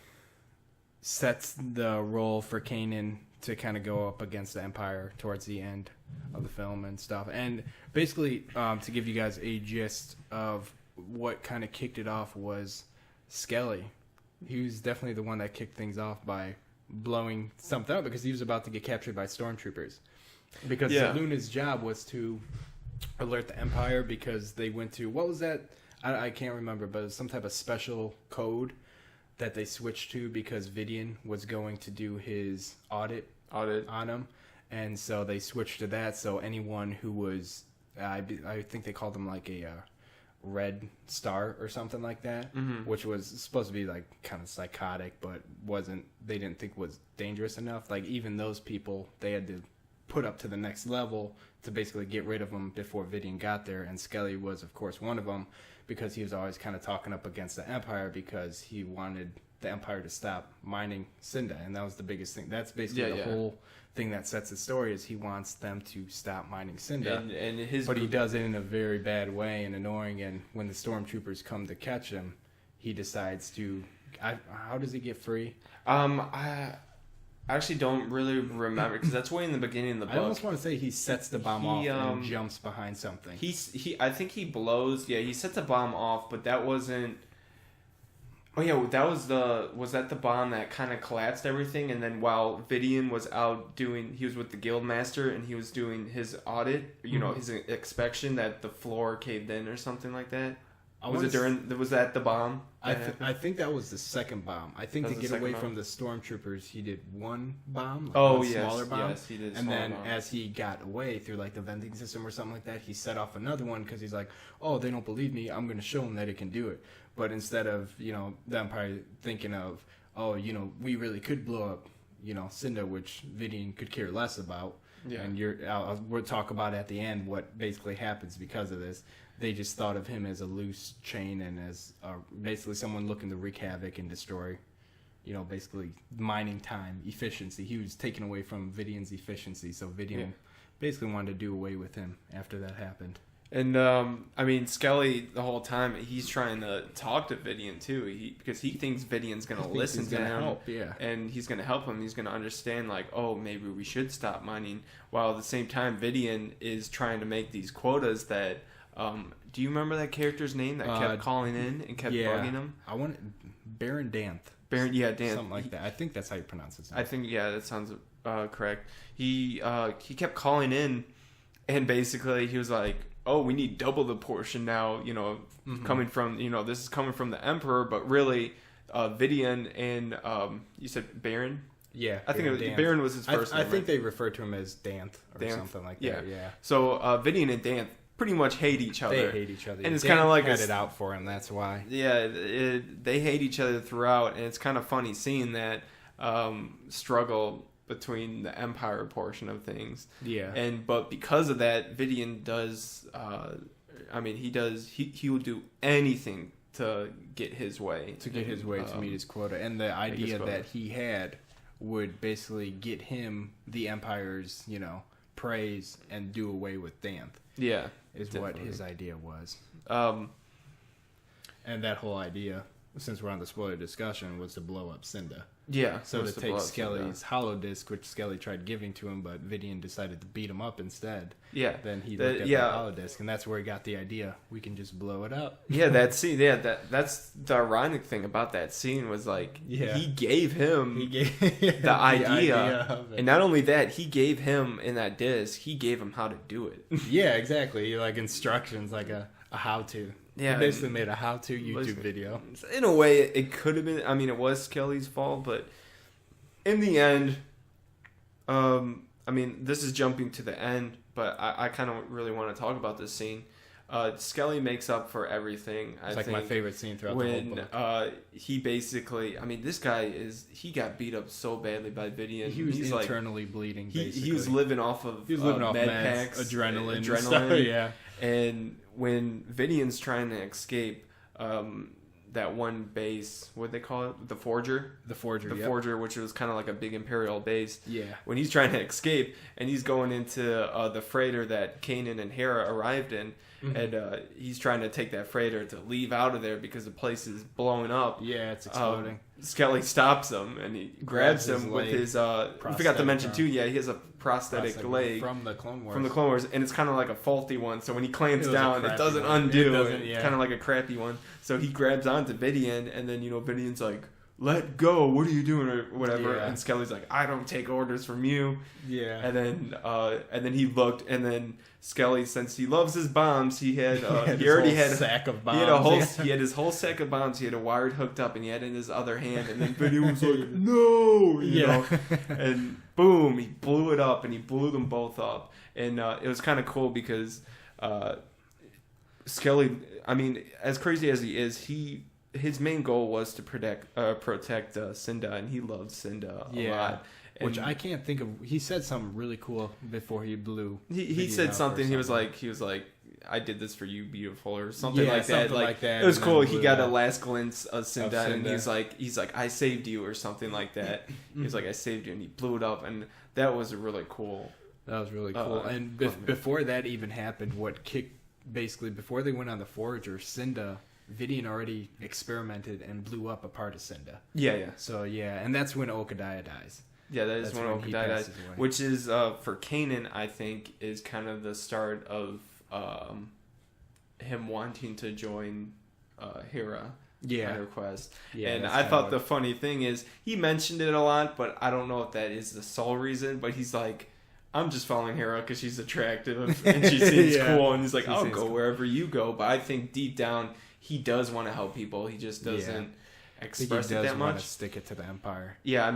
sets the role for Kanan to kind of go up against the Empire towards the end of the film and stuff. And basically, to give you guys a gist of what kind of kicked it off was Skelly. He was definitely the one that kicked things off by blowing something up because he was about to get captured by stormtroopers. Because Luna's job was to alert the Empire because they went to, what was that? I can't remember, but it was some type of special code that they switched to because Vidian was going to do his audit on him, and so they switched to that. So anyone who was, I think they called them like a red star or something like that, which was supposed to be like kind of psychotic, but they didn't think was dangerous enough. Like even those people, they had to put up to the next level to basically get rid of them before Vidian got there, and Skelly was of course one of them. Because he was always kind of talking up against the Empire because he wanted the Empire to stop mining Cinda, and that was the biggest thing. That's basically the whole thing that sets the story is he wants them to stop mining Cinda. But he does it in a very bad way and annoying, and when the stormtroopers come to catch him, he decides to... how does he get free? I actually don't really remember because that's way in the beginning of the book. I almost want to say he sets the bomb off and jumps behind something. I think he blows. Yeah, he sets a bomb off, but that wasn't. Oh yeah, was that the bomb that kind of collapsed everything? And then while Vidian was out he was with the Guildmaster and he was doing his audit. You know, his inspection that the floor caved in or something like that. Was that the bomb? I think that was the second bomb. I think to get away from the stormtroopers, he did one bomb, smaller bomb. Yes, he did. And then as he got away through like the venting system or something like that, he set off another one because he's like, "Oh, they don't believe me. I'm going to show them that it can do it." But instead of the Empire thinking of, "Oh, we really could blow up, Cinda," which Vidian could care less about. Yeah. And we'll talk about at the end what basically happens because of this. They just thought of him as a loose chain and as basically someone looking to wreak havoc and destroy, basically mining time, efficiency. He was taken away from Vidian's efficiency, so Vidian basically wanted to do away with him after that happened. And I mean, Skelly the whole time he's trying to talk to Vidian too, because he thinks Vidian's gonna listen to him, help, yeah, and he's gonna help him. He's gonna understand like, oh, maybe we should stop mining. While at the same time, Vidian is trying to make these quotas that. Do you remember that character's name that kept calling in and kept bugging him? I want Baron Danth. Baron, yeah, Danth, something like that. I think that's how you pronounce his name. I think that sounds correct. He kept calling in, and basically he was like, oh, we need double the portion now, coming from, this is coming from the Emperor, but really, Vidian and, you said Baron? Yeah. I think Baron was his first name. I think they refer to him as Danth or something like that, yeah. So, Vidian and Danth pretty much hate each other. They hate each other. And it's kind of like had it out for him, that's why. Yeah, they hate each other throughout, and it's kind of funny seeing that struggle between the Empire portion of things. Yeah. But because of that, Vidian does he will do anything to get his way. To meet his quota. And the idea that he had would basically get him the Empire's, praise and do away with Danth. Yeah. Is definitely what his idea was. And that whole idea, since we're on the spoiler discussion, was to blow up Cinda. Yeah. So to take Skelly's holodisc, which Skelly tried giving to him, but Vidian decided to beat him up instead. Yeah. Then he looked at the holodisc, and that's where he got the idea. We can just blow it up. Yeah, that scene. Yeah, that's the ironic thing about that scene was like he gave him the idea of it. And not only that, he gave him in that disc. He gave him how to do it. Yeah, exactly. Like instructions, like a how-to. Yeah, he basically made a how-to YouTube video. In a way, it could have been. I mean, it was Skelly's fault, but in the end, this is jumping to the end, but I kind of really want to talk about this scene. Skelly makes up for everything. It's like my favorite scene throughout the whole book. He basically, this guy he got beat up so badly by Vidian. He's internally bleeding. He was living off of med packs, adrenaline, stuff, yeah. And when Vidian's trying to escape that one base, what they call it? The Forger? The Forger, Forger, which was kind of like a big Imperial base. Yeah. When he's trying to escape, and he's going into the freighter that Kanan and Hera arrived in, and he's trying to take that freighter to leave out of there because the place is blowing up. Yeah, it's exploding. Skelly stops him, and he grabs him with his... I forgot to mention, too, he has a prosthetic leg. From the Clone Wars. From the Clone Wars, and it's kind of like a faulty one, so when he clamps down, it doesn't undo. It's kind of like a crappy one. So he grabs onto Vidian, and then, Vidian's like, let go, what are you doing, or whatever. Yeah. And Skelly's like, I don't take orders from you. Yeah. And then he looked, and then Skelly, since he loves his bombs, he had he already had a sack of bombs. He had his whole sack of bombs. He had a wire hooked up, and he had it in his other hand. And then Vidian was like, no, you know, and boom, he blew it up, and he blew them both up. And it was kind of cool because Skelly, as crazy as he is, his main goal was to protect Cinda, and he loved Cinda a lot. And which I can't think of. He said something really cool before he blew. He said something. He was like, I did this for you, beautiful, or something like that. Like that. It was cool. He got a last glimpse of Cinda, and he's like, I saved you, or something like that. He's like, I saved you, and he blew it up, and that was really cool. That was really cool. And before that even happened, before they went on the Forger, Vidian already experimented and blew up a part of Cinda. Yeah. So and that's when Okadiah dies. Yeah, that's when Okadiah dies, which is for Kanan, I think, is kind of the start of him wanting to join Hera. On her quest. Yeah, and I thought the funny thing is he mentioned it a lot, but I don't know if that is the sole reason. But he's like, I'm just following Hera because she's attractive and she seems cool, and he's like, I'll go wherever you go. But I think deep down he does want to help people. He just doesn't express it that much. He does want to stick it to the Empire. Yeah,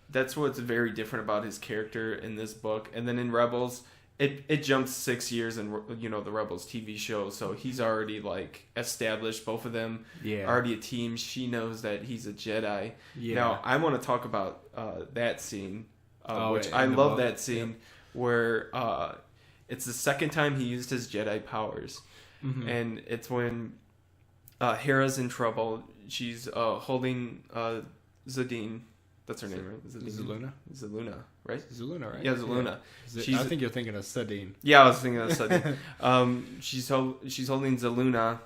that's what's very different about his character in this book. And then in Rebels, it jumps 6 years in the Rebels TV show, so he's already established. Both of them already a team. She knows that he's a Jedi. Yeah. Now I want to talk about that scene, which I love that scene where it's the second time he used his Jedi powers, and it's when Hera's in trouble. She's holding Zadine. That's her name, right? Is it Zaluna? Zaluna, right? Zaluna, right? Yeah, Zaluna. I think you're thinking of Sadine. Yeah, I was thinking of Sadine. She's holding Zaluna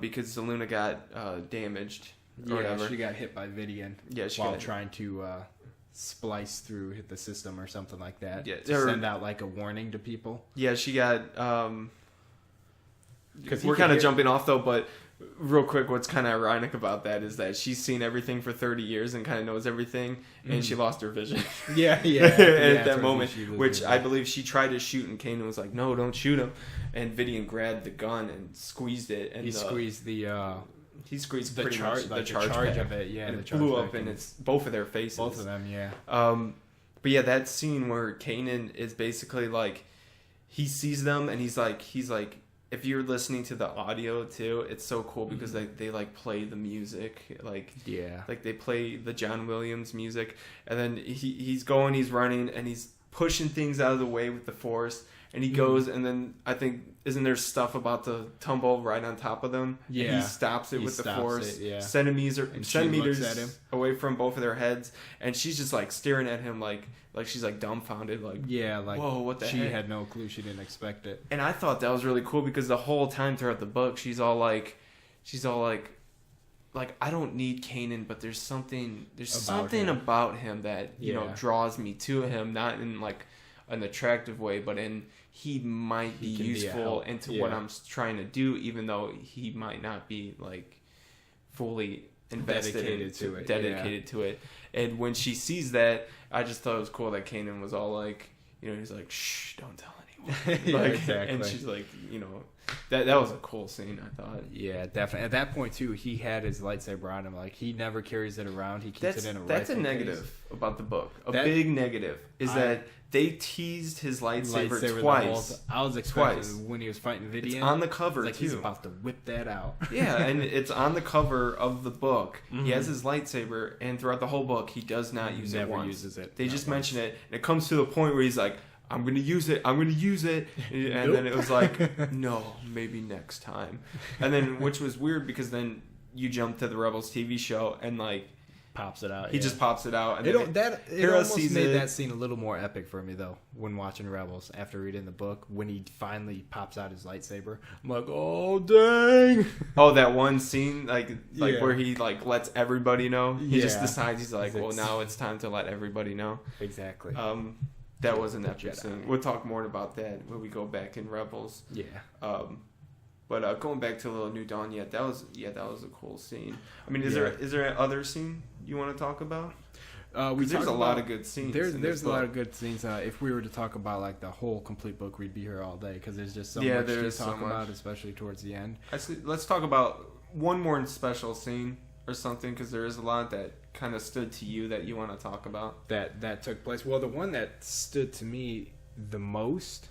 because Zaluna got damaged. Or whatever. She got hit by Vidian. Yeah, while trying to splice through the system or something like that. Yeah, to send out like a warning to people. Yeah, she got. We're kind of jumping off though, but real quick, what's kind of ironic about that is that she's seen everything for 30 years and kind of knows everything, and she lost her vision. Yeah. At that moment, which I believe she tried to shoot, and Kanan was like, "No, don't shoot him." And Vidian grabbed the gun and squeezed it, and he squeezed the pretty much the charge of it. Yeah, and it blew up in both of their faces. Both of them, yeah. But yeah, that scene where Kanan is basically like, he sees them and he's like. If you're listening to the audio too, it's so cool because they like play the music, like they play the John Williams music, and then he's running and he's pushing things out of the way with the force, and he goes, and then I think isn't there stuff about to tumble right on top of them? Yeah, and he stops it with the force, centimeters at him. away from both of their heads, and she's just like staring at him like she's like dumbfounded, like whoa, what the heck? She had no clue, she didn't expect it. And I thought that was really cool because the whole time throughout the book, she's all like I don't need Kanan, but there's something about him that you know draws me to him, not in like an attractive way, but in he might be useful into what I'm trying to do, even though he might not be like fully dedicated to it. And when she sees that, I just thought it was cool that Kanan was all like, you know, he's like, shh, don't tell anyone. Exactly. And she's like, you know, that was a cool scene, I thought. Yeah, definitely. At that point too, he had his lightsaber on him. Like, he never carries it around. He keeps it in a rifle That's a negative case. About the book. Big negative is that they teased his lightsaber twice. I was expecting when he was fighting Vidian. It's on the cover like too. He's about to whip that out. Yeah, and it's on the cover of the book. He has his lightsaber, and throughout the whole book, he does not use it once. Uses it. They just mention it, and it comes to the point where he's like, I'm going to use it. And then it was like, no, maybe next time. And then, which was weird because then you jump to the Rebels TV show and like, pops it out. He just pops it out. And it almost made that scene a little more epic for me though when watching Rebels after reading the book. When he finally pops out his lightsaber, I'm like, oh dang! Oh, that one scene like where he like lets everybody know. He just decides he's like, well, now it's time to let everybody know. Exactly. That was an epic scene. We'll talk more about that when we go back in Rebels. Yeah. But going back to Little New Dawn, that was a cool scene. I mean, is there an other scene you want to talk about? There's a lot of good scenes. There's a lot of good scenes. If we were to talk about like the whole complete book, we'd be here all day because there's just so much to talk about, especially towards the end. Let's talk about one more special scene or something because there is a lot that kind of stood to you that you want to talk about. That took place. Well, the one that stood to me the most,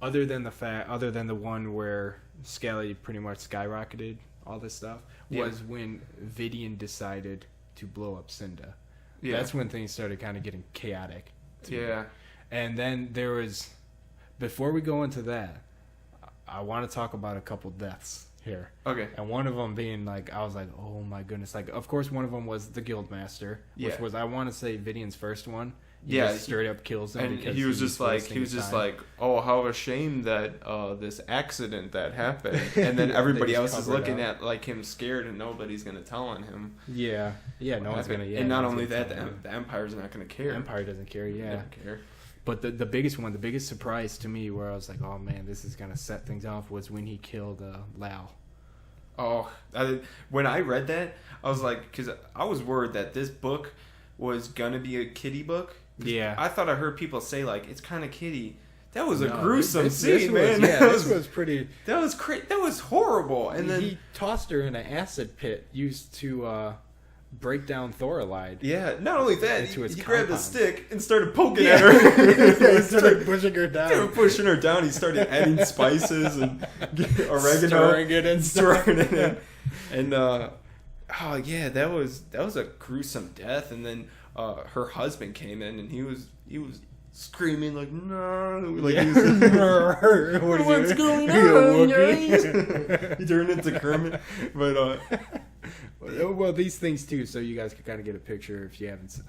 other than the one where Skelly pretty much skyrocketed all this stuff, was when Vidian decided to blow up Cinda. Yeah. That's when things started kind of getting chaotic. Yeah. And then there was, before we go into that, I want to talk about a couple deaths here. Okay. And one of them being like, I was like, oh my goodness. Like, of course, one of them was the Guildmaster, which was, I want to say, Vidian's first one. He just straight up kills him. And he was just like, oh, how a shame that this accident that happened. And then everybody else is looking at like him scared, and nobody's gonna tell on him. Yeah, no one's gonna. Yeah, and not only that, the Empire's not gonna care. The Empire doesn't care. Yeah, they don't care. But the biggest surprise to me, where I was like, oh man, this is gonna set things off, was when he killed Lau. Oh, when I read that, I was like, because I was worried that this book was gonna be a kiddie book. Yeah, I thought I heard people say like it's kind of kiddie. That was a gruesome scene, man. This was pretty. That was That was horrible. And then he tossed her in an acid pit used to break down Thorolide. Yeah, not only that, he grabbed a stick and started poking at her. He started pushing her down. He started adding spices and oregano, stirring it in. And that was a gruesome death. And then her husband came in and he was screaming like, no, like what's going on, guys? He turned into Kermit, but Well, these things too, so you guys can kind of get a picture if you haven't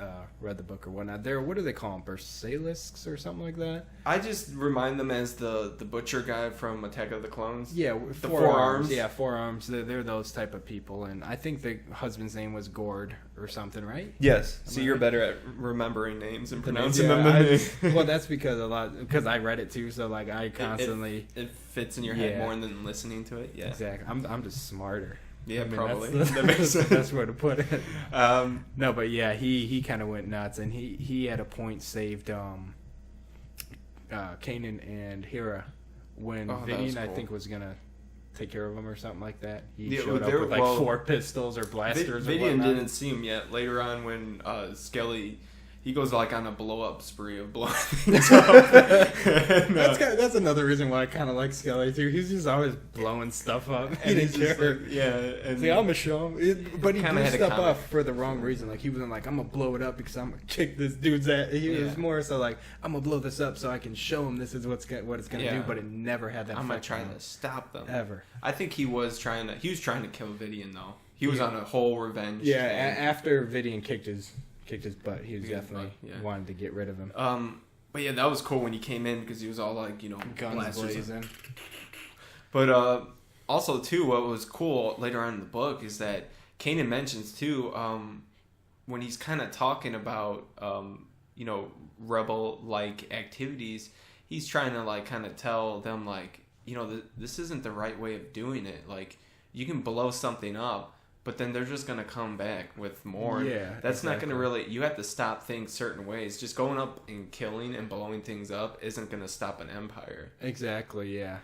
read the book or whatnot. What do they call them? Basilisks or something like that? I just remind them as the butcher guy from Attack of the Clones. Yeah, the forearms. Yeah, forearms. They're those type of people, and I think the husband's name was Gord or something, right? Yes. See, you're better at remembering names and pronouncing Yeah, them than me. well, that's because I read it too, so like I constantly it fits in your head more than listening to it. Yeah, exactly. I'm just smarter. Yeah, probably. That makes the best way to put it. No, but yeah, he kind of went nuts, and he at a point saved Kanan and Hera when Vidian, cool. I think, was gonna take care of him or something like that. He showed up with like 4 pistols or blasters. Vidian didn't see him yet. Later on, when Skelly. He goes like on a blow up spree of blowing things up. That's another reason why I kind of like Skelly too. He's just always blowing stuff up. And he's just like, and I'm gonna show him. But he blew stuff up for the wrong reason. Like he wasn't like, I'm gonna blow it up because I'm gonna kick this dude's ass. He was more so like, I'm gonna blow this up so I can show him this is what it's gonna do. But it never had that. I'm not trying to stop them ever. I think he was trying to kill Vidian though. He was on a whole revenge. Yeah, after Vidian kicked his butt, he was definitely wanted to get rid of him. But yeah, that was cool when he came in because he was all like, guns blazing. But also too, what was cool later on in the book is that Kanan mentions too, when he's kind of talking about rebel like activities, he's trying to like kind of tell them like, this isn't the right way of doing it. Like you can blow something up, but then they're just going to come back with more. Yeah, that's not going to really... You have to stop things certain ways. Just going up and killing and blowing things up isn't going to stop an empire. Exactly, yeah.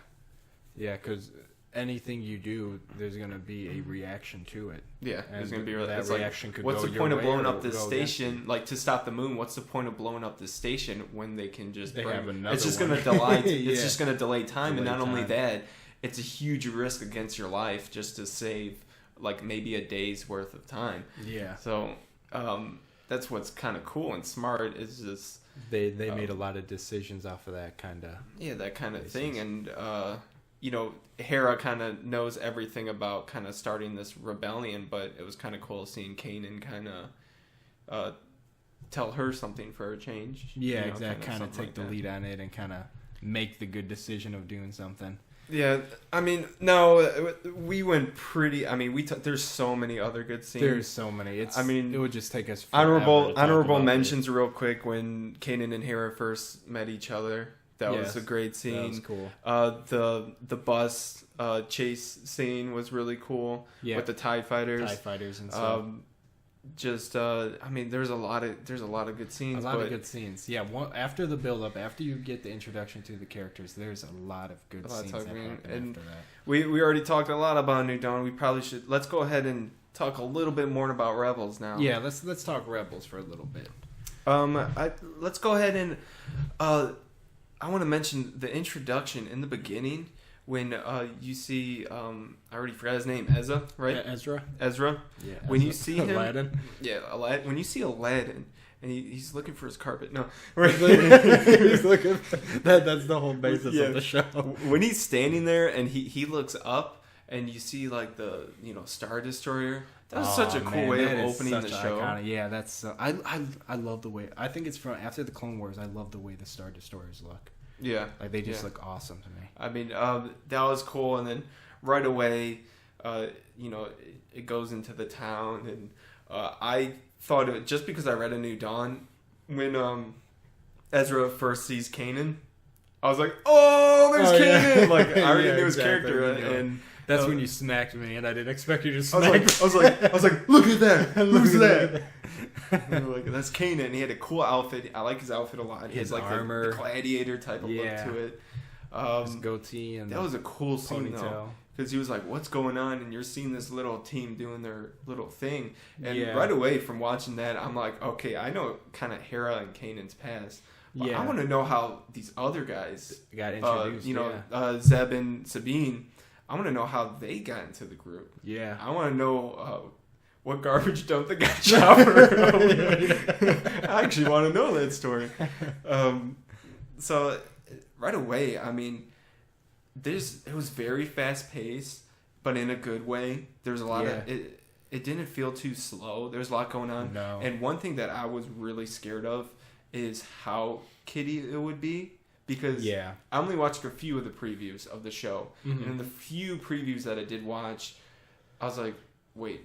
Yeah, because anything you do, there's going to be a reaction to it. Yeah, there's going to be... That reaction could go what's the point of blowing up this station? Like, to stop the moon, what's the point of blowing up this station when they can just... have another it's just one. going to delay... It's just going to delay time. And not only that, it's a huge risk against your life just to save... like maybe a day's worth of time. Yeah. So that's what's kind of cool and smart is just they made a lot of decisions off of that kind of that kind of thing. And Hera kind of knows everything about kind of starting this rebellion, but it was kind of cool seeing Kanan kind of tell her something for a change. Yeah, exactly. Kind of take the lead on it and kind of make the good decision of doing something. Yeah, I mean, no, we went pretty. I mean, there's so many other good scenes. There's so many. It would just take us honorable mentions real quick when Kanan and Hera first met each other. That was a great scene. That was cool. The bus chase scene was really cool with the TIE fighters. TIE fighters and stuff. I mean, there's a lot of good scenes. A lot of good scenes. Yeah, after the build up, after you get the introduction to the characters, there's a lot of good scenes that happen after that. We already talked a lot about New Dawn. We probably should let's go ahead and talk a little bit more about Rebels now. Yeah, let's talk Rebels for a little bit. Let's go ahead and I want to mention the introduction in the beginning. When you see, I already forgot his name, Ezra, right? Yeah, Ezra. Yeah. When you see him, Aladdin. Yeah, Aladdin. When you see Aladdin, and he's looking for his carpet. No, he's looking. That's the whole basis of the show. When he's standing there and he looks up, and you see like the Star Destroyer. That was such a cool way of opening the show. Iconic. Yeah, that's. I love the way. I think it's from after the Clone Wars. I love the way the Star Destroyers look. Yeah, like they just look awesome to me. I mean, that was cool, and then right away, it goes into the town, and I thought just because I read A New Dawn, when Ezra first sees Kanan, I was like, oh, there's Kanan! Yeah. Like I already knew his character, and that's when you smacked me, and I didn't expect you to smack. I was like, look at that! Who's that? Like, that's Kanan. He had a cool outfit. I like his outfit a lot. He has like armor, the gladiator type of look to it. His goatee and that was a cool scene ponytail. Though, because he was like, "What's going on?" And you're seeing this little team doing their little thing. And right away from watching that, I'm like, "Okay, I know kind of Hera and Kanan's past. But I want to know how these other guys got introduced. Zeb and Sabine. I want to know how they got into the group. Yeah, I want to know." What garbage dump the guy Chopper? I actually want to know that story. So right away, I mean, it was very fast paced, but in a good way. There's a lot of it it didn't feel too slow. There's a lot going on. No. And one thing that I was really scared of is how kiddie it would be. Because I only watched a few of the previews of the show. Mm-hmm. And in the few previews that I did watch, I was like, wait,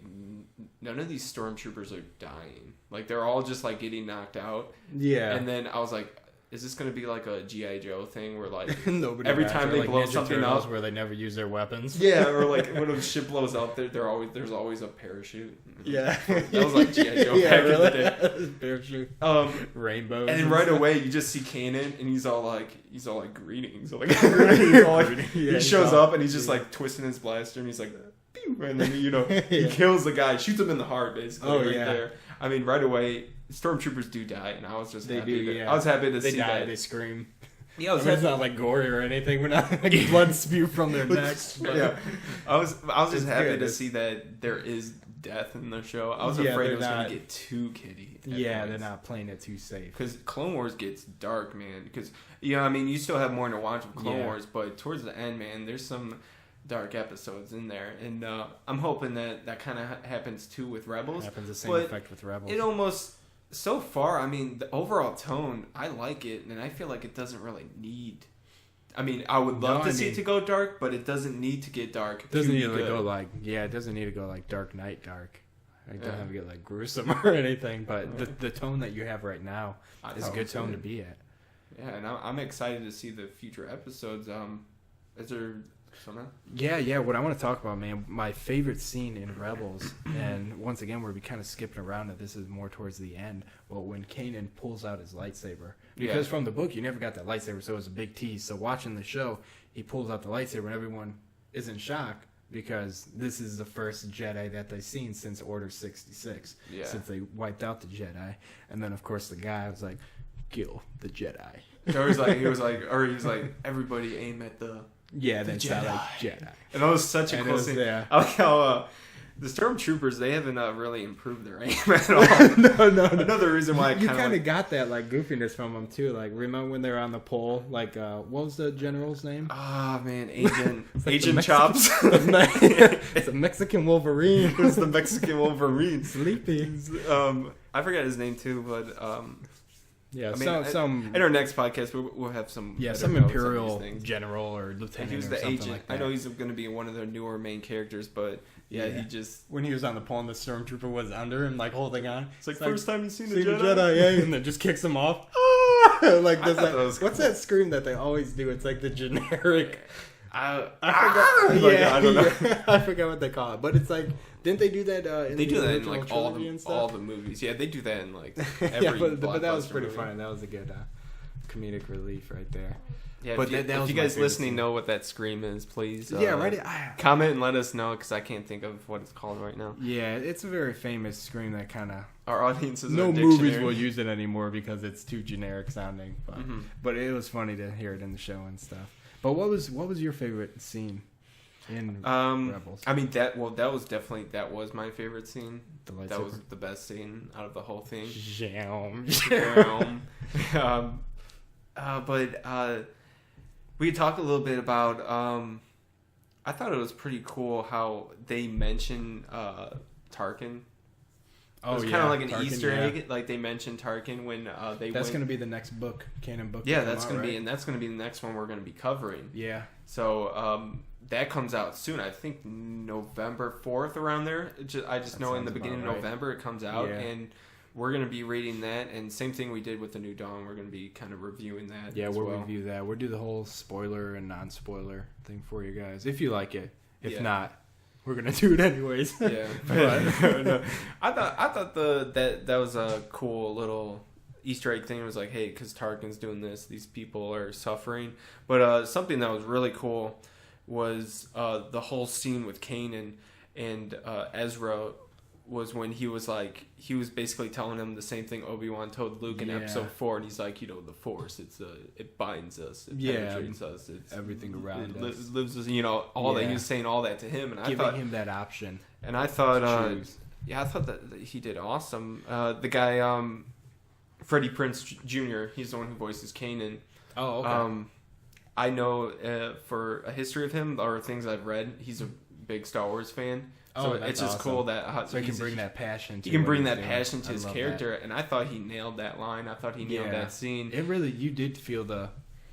none of these stormtroopers are dying. Like, they're all just, like, getting knocked out. Yeah. And then I was like, is this going to be like a G.I. Joe thing where, like, every time they blow something up, where they never use their weapons? Yeah, or, like, when a ship blows up, there's always a parachute. Yeah. That was like G.I. Joe back in the day. Parachute. Rainbows. And then right away, you just see Kanan, and he's all like, greetings. Like, he shows up, and he's just, like, twisting his blaster, and he's like, pew, and then, he kills the guy, shoots him in the heart, basically, there. I mean, right away, stormtroopers do die, and I was just happy. I was happy to see that. They scream. Yeah, it's not like gory or anything. We're not like blood spew from their necks. Yeah, I was just happy to see that there is death in the show. I was afraid it was going to get too kiddie. Yeah, they're not playing it too safe. Because Clone Wars gets dark, man. Because I mean, you still have more to watch with Clone Wars, but towards the end, man, there's some dark episodes in there, and I'm hoping that kind of happens too with Rebels. Happens the same effect with Rebels. It almost, so far, I mean, the overall tone, I like it, and I feel like it doesn't really need. I mean, I would love to see it to go dark, but it doesn't need to get dark. It doesn't need to go like it doesn't need to go like Dark Knight dark. It doesn't have to get like gruesome or anything, but the tone that you have right now is a good tone to be at. Yeah, and I'm excited to see the future episodes. Is there something? Yeah. What I want to talk about, man, my favorite scene in Rebels, and once again, we're kind of skipping around it. This is more towards the end. Well, when Kanan pulls out his lightsaber, because from the book you never got that lightsaber, so it was a big tease. So watching the show, he pulls out the lightsaber, and everyone is in shock because this is the first Jedi that they've seen since Order 66, since they wiped out the Jedi. And then of course the guy was like, "Kill the Jedi." Or he was like, everybody aim at the. Yeah, that's Jedi. Like Jedi. And that was such a cool scene. I like how the Stormtroopers, they haven't really improved their aim at all. No. Another reason why you kind of got that like goofiness from them too. Like, remember when they were on the pole? Like, what was the general's name? Ah, man, Agent Chops. It's a Mexican Wolverine. It's the Mexican Wolverine. Sleepy. I forgot his name too, but yeah, I mean, some in our next podcast we'll have some Imperial general or lieutenant. He was the agent. Like that. I know he's going to be one of their newer main characters, but he just when he was on the pole and the stormtrooper was under him, like holding on. It's like first time you've seen the Jedi, and then just kicks him off. Like this, like, what's that scream that they always do? It's like the generic. I forgot. I don't know. I forgot what they call it, but it's like. Didn't they do that in they do that in like all the movies. Yeah, they do that in like every but that was pretty funny. That was a good comedic relief right there. Yeah, but if you guys listening know what that scream is, please comment and let us know, because I can't think of what it's called right now. Yeah, it's a very famous scream that kind of our audience is no movies will use it anymore because it's too generic sounding. But it was funny to hear it in the show and stuff. But what was your favorite scene? In Rebels. I mean that was my favorite scene. That was the best scene out of the whole thing. But we talked a little bit about I thought it was pretty cool how they mentioned Tarkin. It was kind of like an Tarkin, Easter egg. Like they mentioned Tarkin when That's going to be the next book, canon book. Yeah, that's going to be, and that's going to be the next one we're going to be covering. Yeah. So that comes out soon. I think November 4th, around there. I just know in the beginning of November it comes out, and we're going to be reading that. And same thing we did with the New Dawn. We're going to be kind of reviewing that. Yeah, we'll review that. We'll do the whole spoiler and non-spoiler thing for you guys, if you like it. If not, we're gonna do it anyways. Yeah, no. I thought that was a cool little Easter egg thing. It was like, hey, because Tarkin's doing this, these people are suffering. But something that was really cool was the whole scene with Kanan and Ezra. Was when he was basically telling him the same thing Obi-Wan told Luke in episode 4, and he's like, the Force, it binds us, it penetrates us, it's everything around us, lives us, all that. He was saying all that to him, and I thought him that option, and I thought I thought that he did awesome. The guy Freddie Prinze Jr., he's the one who voices Kanan. Oh, okay. I know for a history of him or things I've read, he's a big Star Wars fan. Oh, So that's it's just awesome. cool that So he can bring that passion to he can what bring he's that doing. passion to I his love character, and I thought he nailed that line. I thought he nailed that scene. It really, you did feel the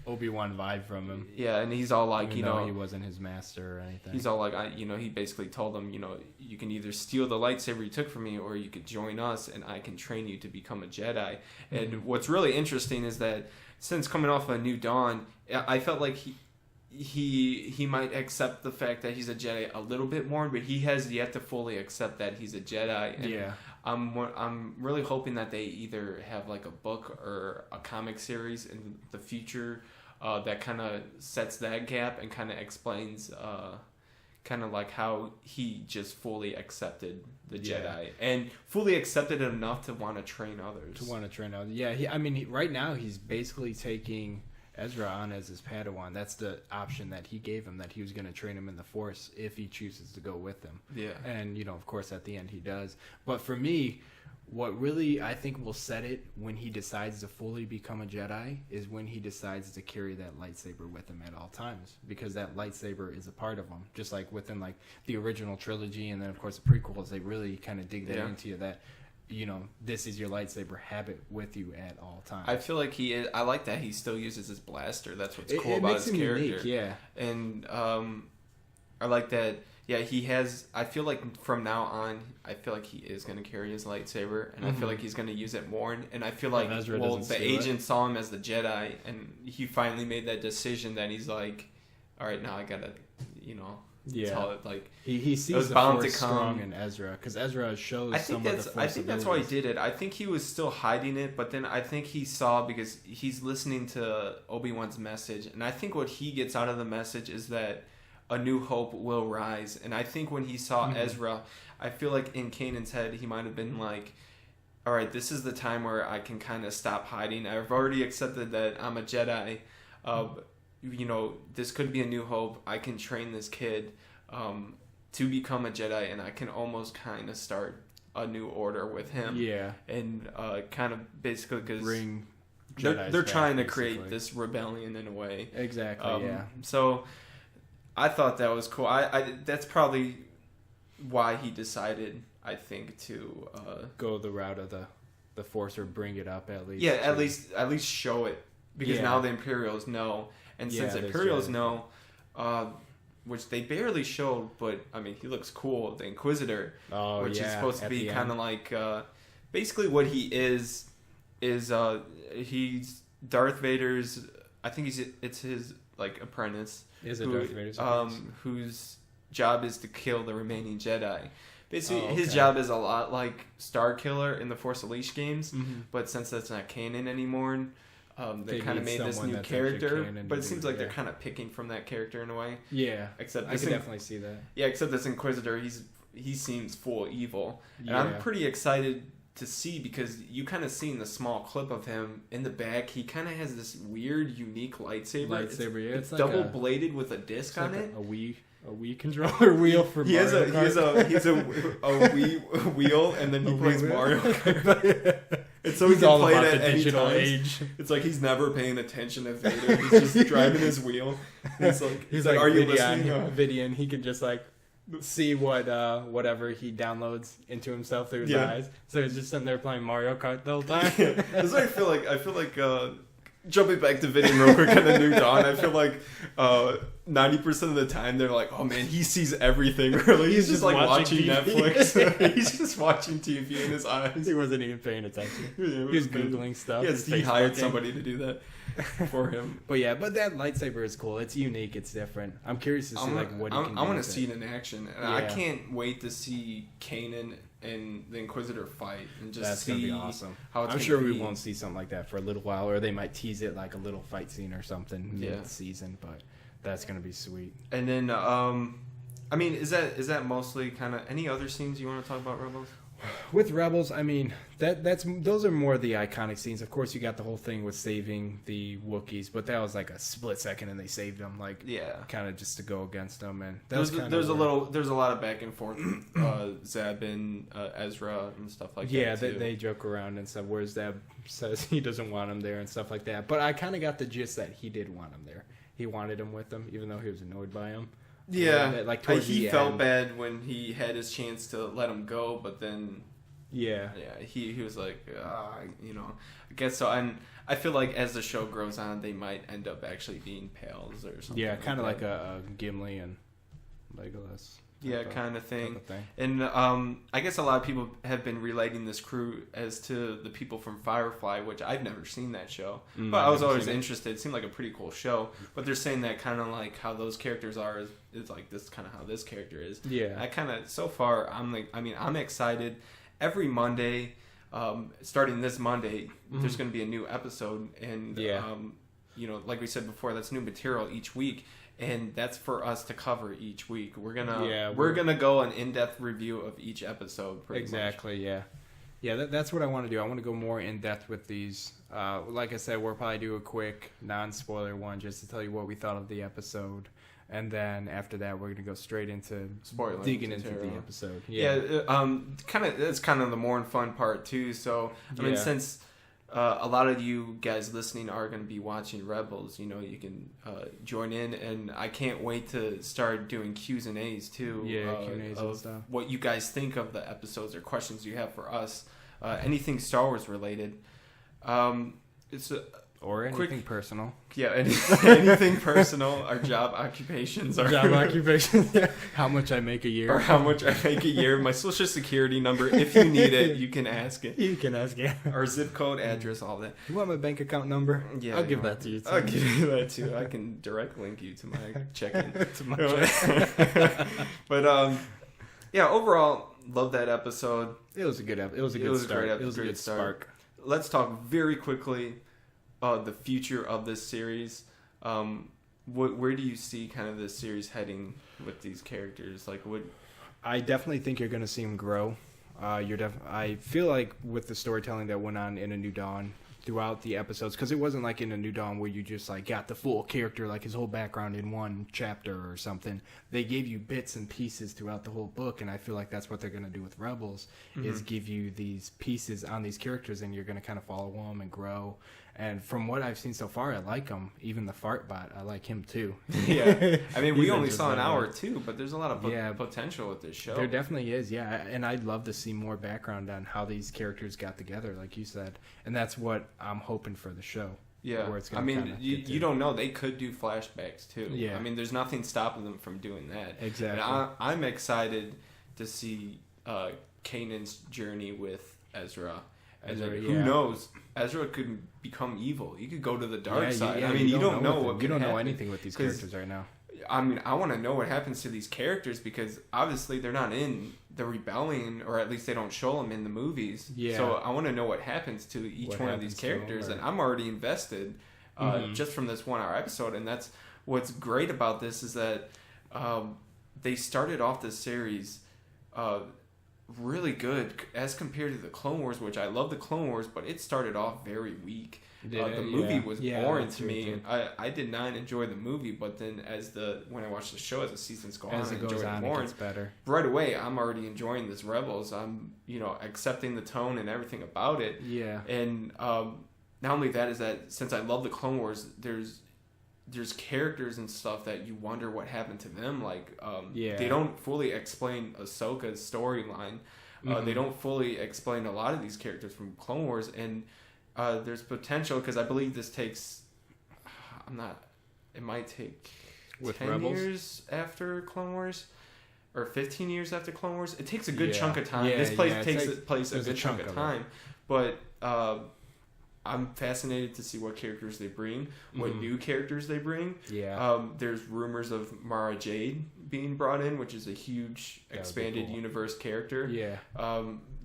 Obi-Wan vibe from him. Yeah, and he's all like, Even though he wasn't his master or anything. he's all like, he basically told him, you can either steal the lightsaber you took from me, or you could join us, and I can train you to become a Jedi. And what's really interesting is that since coming off A New Dawn, I felt like he might accept the fact that he's a Jedi a little bit more, but he has yet to fully accept that he's a Jedi. And Yeah. I'm really hoping that they either have like a book or a comic series in the future that kind of sets that gap and kind of explains kind of like how he just fully accepted the Jedi and fully accepted it enough to want to train others. Yeah, right now he's basically taking Ezra on as his Padawan. That's the option that he gave him, that he was going to train him in the Force if he chooses to go with him. Yeah. And, of course, at the end he does. But for me, what really I think will set it when he decides to fully become a Jedi is when he decides to carry that lightsaber with him at all times, because that lightsaber is a part of him, just like within like the original trilogy, and then of course the prequels, they really kind of dig that into you, that this is your lightsaber, have it with you at all times. I feel like I like that he still uses his blaster. That's what's cool about his character. Unique, yeah. And I like that. Yeah, he has. I feel like from now on, I feel like he is going to carry his lightsaber, and I feel like he's going to use it more. And I feel like, the agent saw him as the Jedi, and he finally made that decision that he's like, all right, now I gotta, tell it like he sees the Force strong in Ezra, because Ezra shows some of the Force I think that's why he did it. I think he was still hiding it, but then I think he saw, because he's listening to Obi-Wan's message, and I think what he gets out of the message is that a new hope will rise. And I think when he saw Ezra, I feel like in Kanan's head, he might have been like, all right, this is the time where I can kind of stop hiding. I've already accepted that I'm a Jedi. This could be a new hope. I can train this kid to become a Jedi, and I can almost kind of start a new order with him. Yeah. And kind of basically, because they're trying to create this rebellion in a way. Exactly, yeah. So I thought that was cool. I that's probably why he decided, I think, to go the route of the Force, or bring it up at least. Yeah, at least show it, because now the Imperials know, and since the Imperials know, which they barely showed, but I mean, he looks cool. The Inquisitor, which is supposed to be kind of like basically what he is he's Darth Vader's. I think it's his like apprentice. Darth Vader's whose job is to kill the remaining Jedi. Basically, his job is a lot like Star Killer in the Force Unleashed games, but since that's not canon anymore, they kind of made this new character. But it seems like they're kind of picking from that character in a way. Yeah, except I can definitely see that. Yeah, except this Inquisitor, he seems full of evil, and I'm pretty excited to see, because you kind of see in the small clip of him in the back, he kind of has this weird, unique lightsaber. It's like double bladed with a disc on it. A Wii controller wheel for Mario Kart. He has a Wii wheel, and then he plays Mario Kart. It's so he's all play about it at the digital age. It's like he's never paying attention to Vader. He's just driving his wheel. He's like, are you listening? Vidian, he can just like see whatever he downloads into himself through his eyes. So he's just sitting there playing Mario Kart the whole time. That's what I feel like. I feel like jumping back to Vidian real quick on A New Dawn, I feel like 90% of the time they're like, oh man, he sees everything. Really, he's just like watching Netflix. He's just watching TV in his eyes. He wasn't even paying attention. He was Googling stuff. Yes, he hired somebody to do that for him. But that lightsaber is cool. It's unique. It's different. I'm curious to see what he can do. I want to see it in action, and I can't wait to see Kanan and the Inquisitor fight, and just see gonna be awesome. How it's I'm sure we won't see something like that for a little while, or they might tease it like a little fight scene or something mid-season, but that's gonna be sweet. And then I mean, is that mostly kind of any other scenes you want to talk about, Rebels? With Rebels, I mean, those are more the iconic scenes. Of course, you got the whole thing with saving the Wookiees, but that was like a split second, and they saved them, like kind of just to go against them. And there's a lot of back and forth with Zeb and Ezra and stuff like that. Yeah, they joke around and stuff. Where Zeb says he doesn't want him there and stuff like that. But I kind of got the gist that he did want him there. He wanted him with him, even though he was annoyed by him. Yeah, like towards he the felt end. bad when he had his chance to let him go, but then Yeah. he was like, I guess so. And I feel like as the show grows on, they might end up actually being pals or something. Yeah, kind of that. like a Gimli and Legolas. Yeah, kind of thing. Type of thing. And I guess a lot of people have been relating this crew as to the people from Firefly, which I've never seen that show. But I was always interested. It seemed like a pretty cool show. But they're saying that kind of like how those characters are is like this kind of how this character is. Yeah. I kind of, so far, I'm excited. Every Monday, starting this Monday, there's going to be a new episode. And, like we said before, that's new material each week. And that's for us to cover each week. We're gonna go an in-depth review of each episode. Exactly. Much. Yeah. That's what I want to do. I want to go more in depth with these. Like I said, we'll probably do a quick non-spoiler one just to tell you what we thought of the episode, and then after that, we're gonna go straight into digging into the episode. That's kind of the more fun part too. So I mean, since a lot of you guys listening are going to be watching Rebels, you can join in, and I can't wait to start doing Q's and A's too. Q&A's and stuff. What you guys think of the episodes or questions you have for us, anything Star Wars related. Or anything personal. Yeah, anything personal. Our job occupations. How much I make a year. Or how much I make a year. My social security number. If you need it, you can ask it. You can ask it. Our zip code, address, all that. You want my bank account number? Yeah. I'll give that to you too. I'll give you that too. I can direct link you to my check-in. But overall, love that episode. It was a good episode. It was a good start. It was a good spark. Let's talk very quickly the future of this series. Where do you see kind of this series heading with these characters? Like, I definitely think you're going to see them grow. I feel like with the storytelling that went on in A New Dawn throughout the episodes, because it wasn't like in A New Dawn where you just like got the full character, like his whole background in one chapter or something. They gave you bits and pieces throughout the whole book, and I feel like that's what they're going to do with Rebels, is give you these pieces on these characters, and you're going to kind of follow them and grow. And from what I've seen so far, I like them. Even the fart bot, I like him too. Yeah. I mean, we only saw an hour or two, but there's a lot of potential with this show. There definitely is, yeah. And I'd love to see more background on how these characters got together, like you said. And that's what I'm hoping for the show. Yeah. Where it's you don't know. They could do flashbacks too. Yeah. I mean, there's nothing stopping them from doing that. Exactly. And I'm excited to see Kanan's journey with Ezra. And who knows? Ezra could become evil. He could go to the dark side. I mean, you don't know what you can don't know happen. anything with these characters right now. I mean, I want to know what happens to these characters because obviously they're not in the rebellion, or at least they don't show them in the movies. Yeah. So I want to know what happens to each one of these characters, and I'm already invested just from this 1 hour episode. And that's what's great about this is that they started off this series really good as compared to the Clone Wars, which I love the Clone Wars, but it started off very weak. The movie was boring to me. I did not enjoy the movie, but then when I watched the show as the seasons go on, I enjoyed it more. It gets better. Right away, I'm already enjoying this Rebels. I'm accepting the tone and everything about it. Yeah. And not only that is that since I love the Clone Wars, there's characters and stuff that you wonder what happened to them. Like, they don't fully explain Ahsoka's storyline. They don't fully explain a lot of these characters from Clone Wars, and there's potential because I believe this takes. It might take with 10 Rebels? years after Clone Wars, or 15 years after Clone Wars. It takes a good chunk of time. This takes a good chunk of time, but. I'm fascinated to see what characters they bring, what new characters they bring. Yeah. There's rumors of Mara Jade being brought in, which is a huge expanded universe character. Yeah.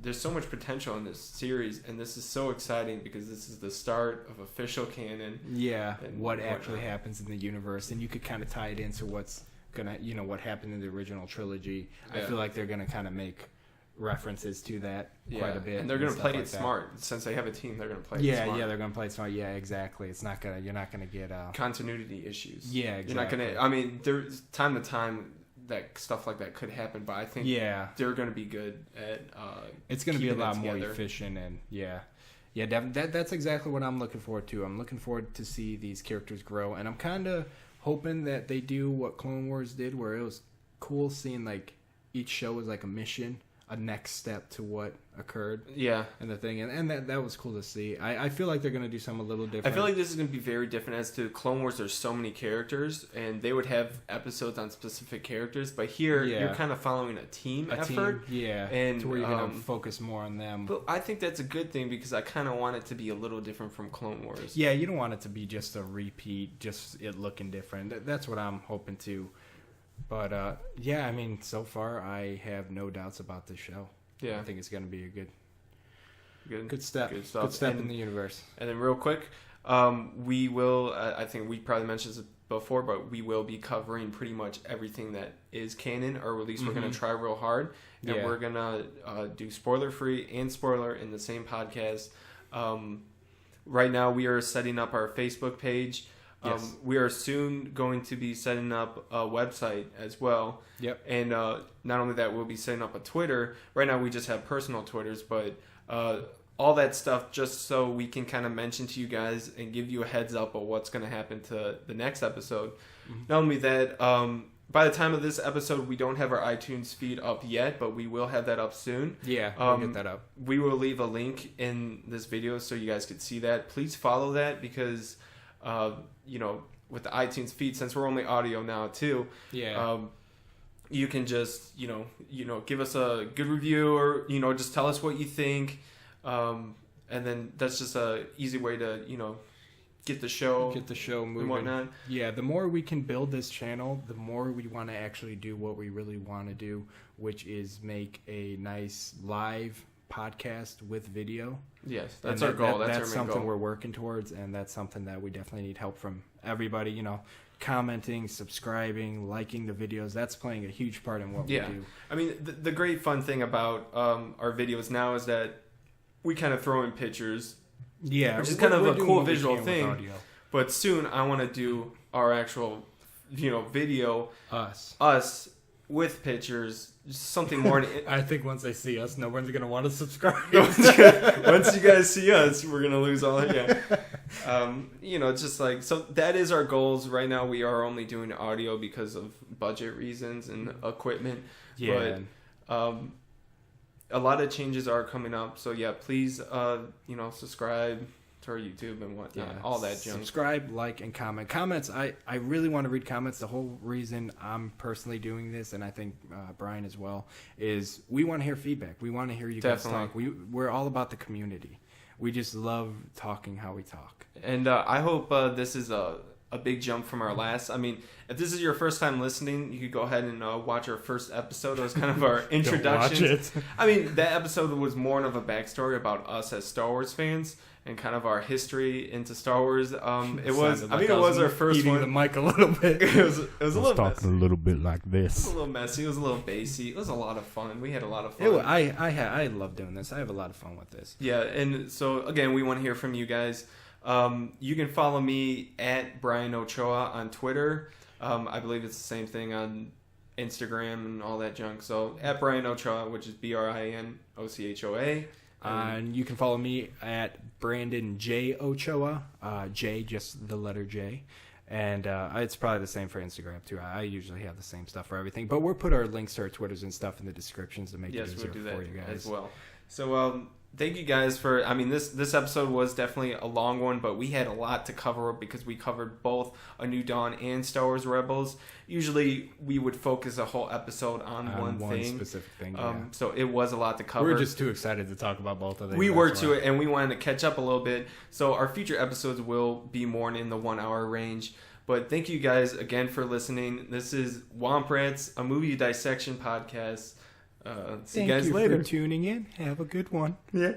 There's so much potential in this series, and this is so exciting because this is the start of official canon. Yeah. What actually happens in the universe, and you could kind of tie it into what's gonna, what happened in the original trilogy. Yeah. I feel like they're gonna kind of make references to that quite a bit, and they're going to play it smart. Since they have a team, they're going to play it smart. They're going to play it smart. Yeah, exactly. You're not going to get continuity issues. Yeah, exactly. You're not going to. I mean, there's time to time that stuff like that could happen, but I think they're going to be good at. It's going to be a lot more efficient, and that's exactly what I'm looking forward to. I'm looking forward to see these characters grow, and I'm kind of hoping that they do what Clone Wars did, where it was cool seeing like each show was like a mission, a next step to what occurred. Yeah. And the thing, and that was cool to see. I feel like they're going to do something a little different. I feel like this is going to be very different as to Clone Wars. There's so many characters, and they would have episodes on specific characters. But here, you're kind of following a team effort. And to where you're going to focus more on them. But I think that's a good thing because I kind of want it to be a little different from Clone Wars. Yeah, you don't want it to be just a repeat, just it looking different. That's what I'm hoping to. But, yeah, I mean, so far, I have no doubts about this show. Yeah. I think it's going to be a good step. Good step in the universe. And then real quick, we will, I think we probably mentioned this before, but we will be covering pretty much everything that is canon, or at least we're going to try real hard. And we're going to do spoiler-free and spoiler in the same podcast. Right now, we are setting up our Facebook page. Yes. We are soon going to be setting up a website as well. Yep. And not only that, we'll be setting up a Twitter. Right now, we just have personal Twitters, but all that stuff just so we can kind of mention to you guys and give you a heads up of what's going to happen to the next episode. Mm-hmm. Not only that, by the time of this episode, we don't have our iTunes feed up yet, but we will have that up soon. Yeah, we'll get that up. We will leave a link in this video so you guys could see that. Please follow that because... with the iTunes feed, since we're only audio now too, you can just, give us a good review or, just tell us what you think. And then that's just a easy way to, get the show moving and whatnot. Yeah. The more we can build this channel, the more we want to actually do what we really want to do, which is make a nice live podcast with video. Yes, that's our goal. That's our main something goal. We're working towards, and that's something that we definitely need help from everybody. Commenting, subscribing, liking the videos. That's playing a huge part in what we do. I mean, the great fun thing about our videos now is that we kind of throw in pictures. Yeah, which is kind of a cool visual thing. But soon I want to do our actual, video. Us with pictures. Just something more. I think once they see us, no one's gonna want to subscribe. Once you guys see us, we're gonna lose all that. Yeah, just like so. That is our goals right now. We are only doing audio because of budget reasons and equipment. Yeah. But a lot of changes are coming up. So yeah, please, subscribe to our YouTube and whatnot, all that junk. Subscribe, like, and comment. Comments, I really want to read comments. The whole reason I'm personally doing this, and I think Brian as well, is we want to hear feedback. We want to hear you guys talk. We're all about the community. We just love talking how we talk. And I hope this is a big jump from our last. I mean, if this is your first time listening, you could go ahead and watch our first episode. It was kind of our introduction. Don't watch it. I mean, that episode was more of a babackstory about us as Star Wars fans and kind of our history into Star Wars. It was our first eating one. The mic a little bit. it was a little talking messy. A little bit like this. It was a little messy. It was a little bassy. It was a lot of fun. We had a lot of fun. I love doing this. I have a lot of fun with this. Yeah, and so again, we want to hear from you guys. You can follow me at Brian Ochoa on Twitter. I believe it's the same thing on Instagram and all that junk. So at Brian Ochoa, which is BrianOchoa. And you can follow me at Brandon J. Ochoa. J, just the letter J. And it's probably the same for Instagram, too. I usually have the same stuff for everything. But we'll put our links to our Twitters and stuff in the descriptions to make it easier for you guys. As well. So, thank you guys for, this episode was definitely a long one, but we had a lot to cover because we covered both A New Dawn and Star Wars Rebels. Usually we would focus a whole episode on one thing. Specific thing, yeah. So it was a lot to cover. We were just too excited to talk about both of them. We were too, and we wanted to catch up a little bit. So our future episodes will be more in the 1 hour range. But thank you guys again for listening. This is Womp Rats, a movie dissection podcast. See you guys later. Thank you for tuning in. Have a good one. Yeah.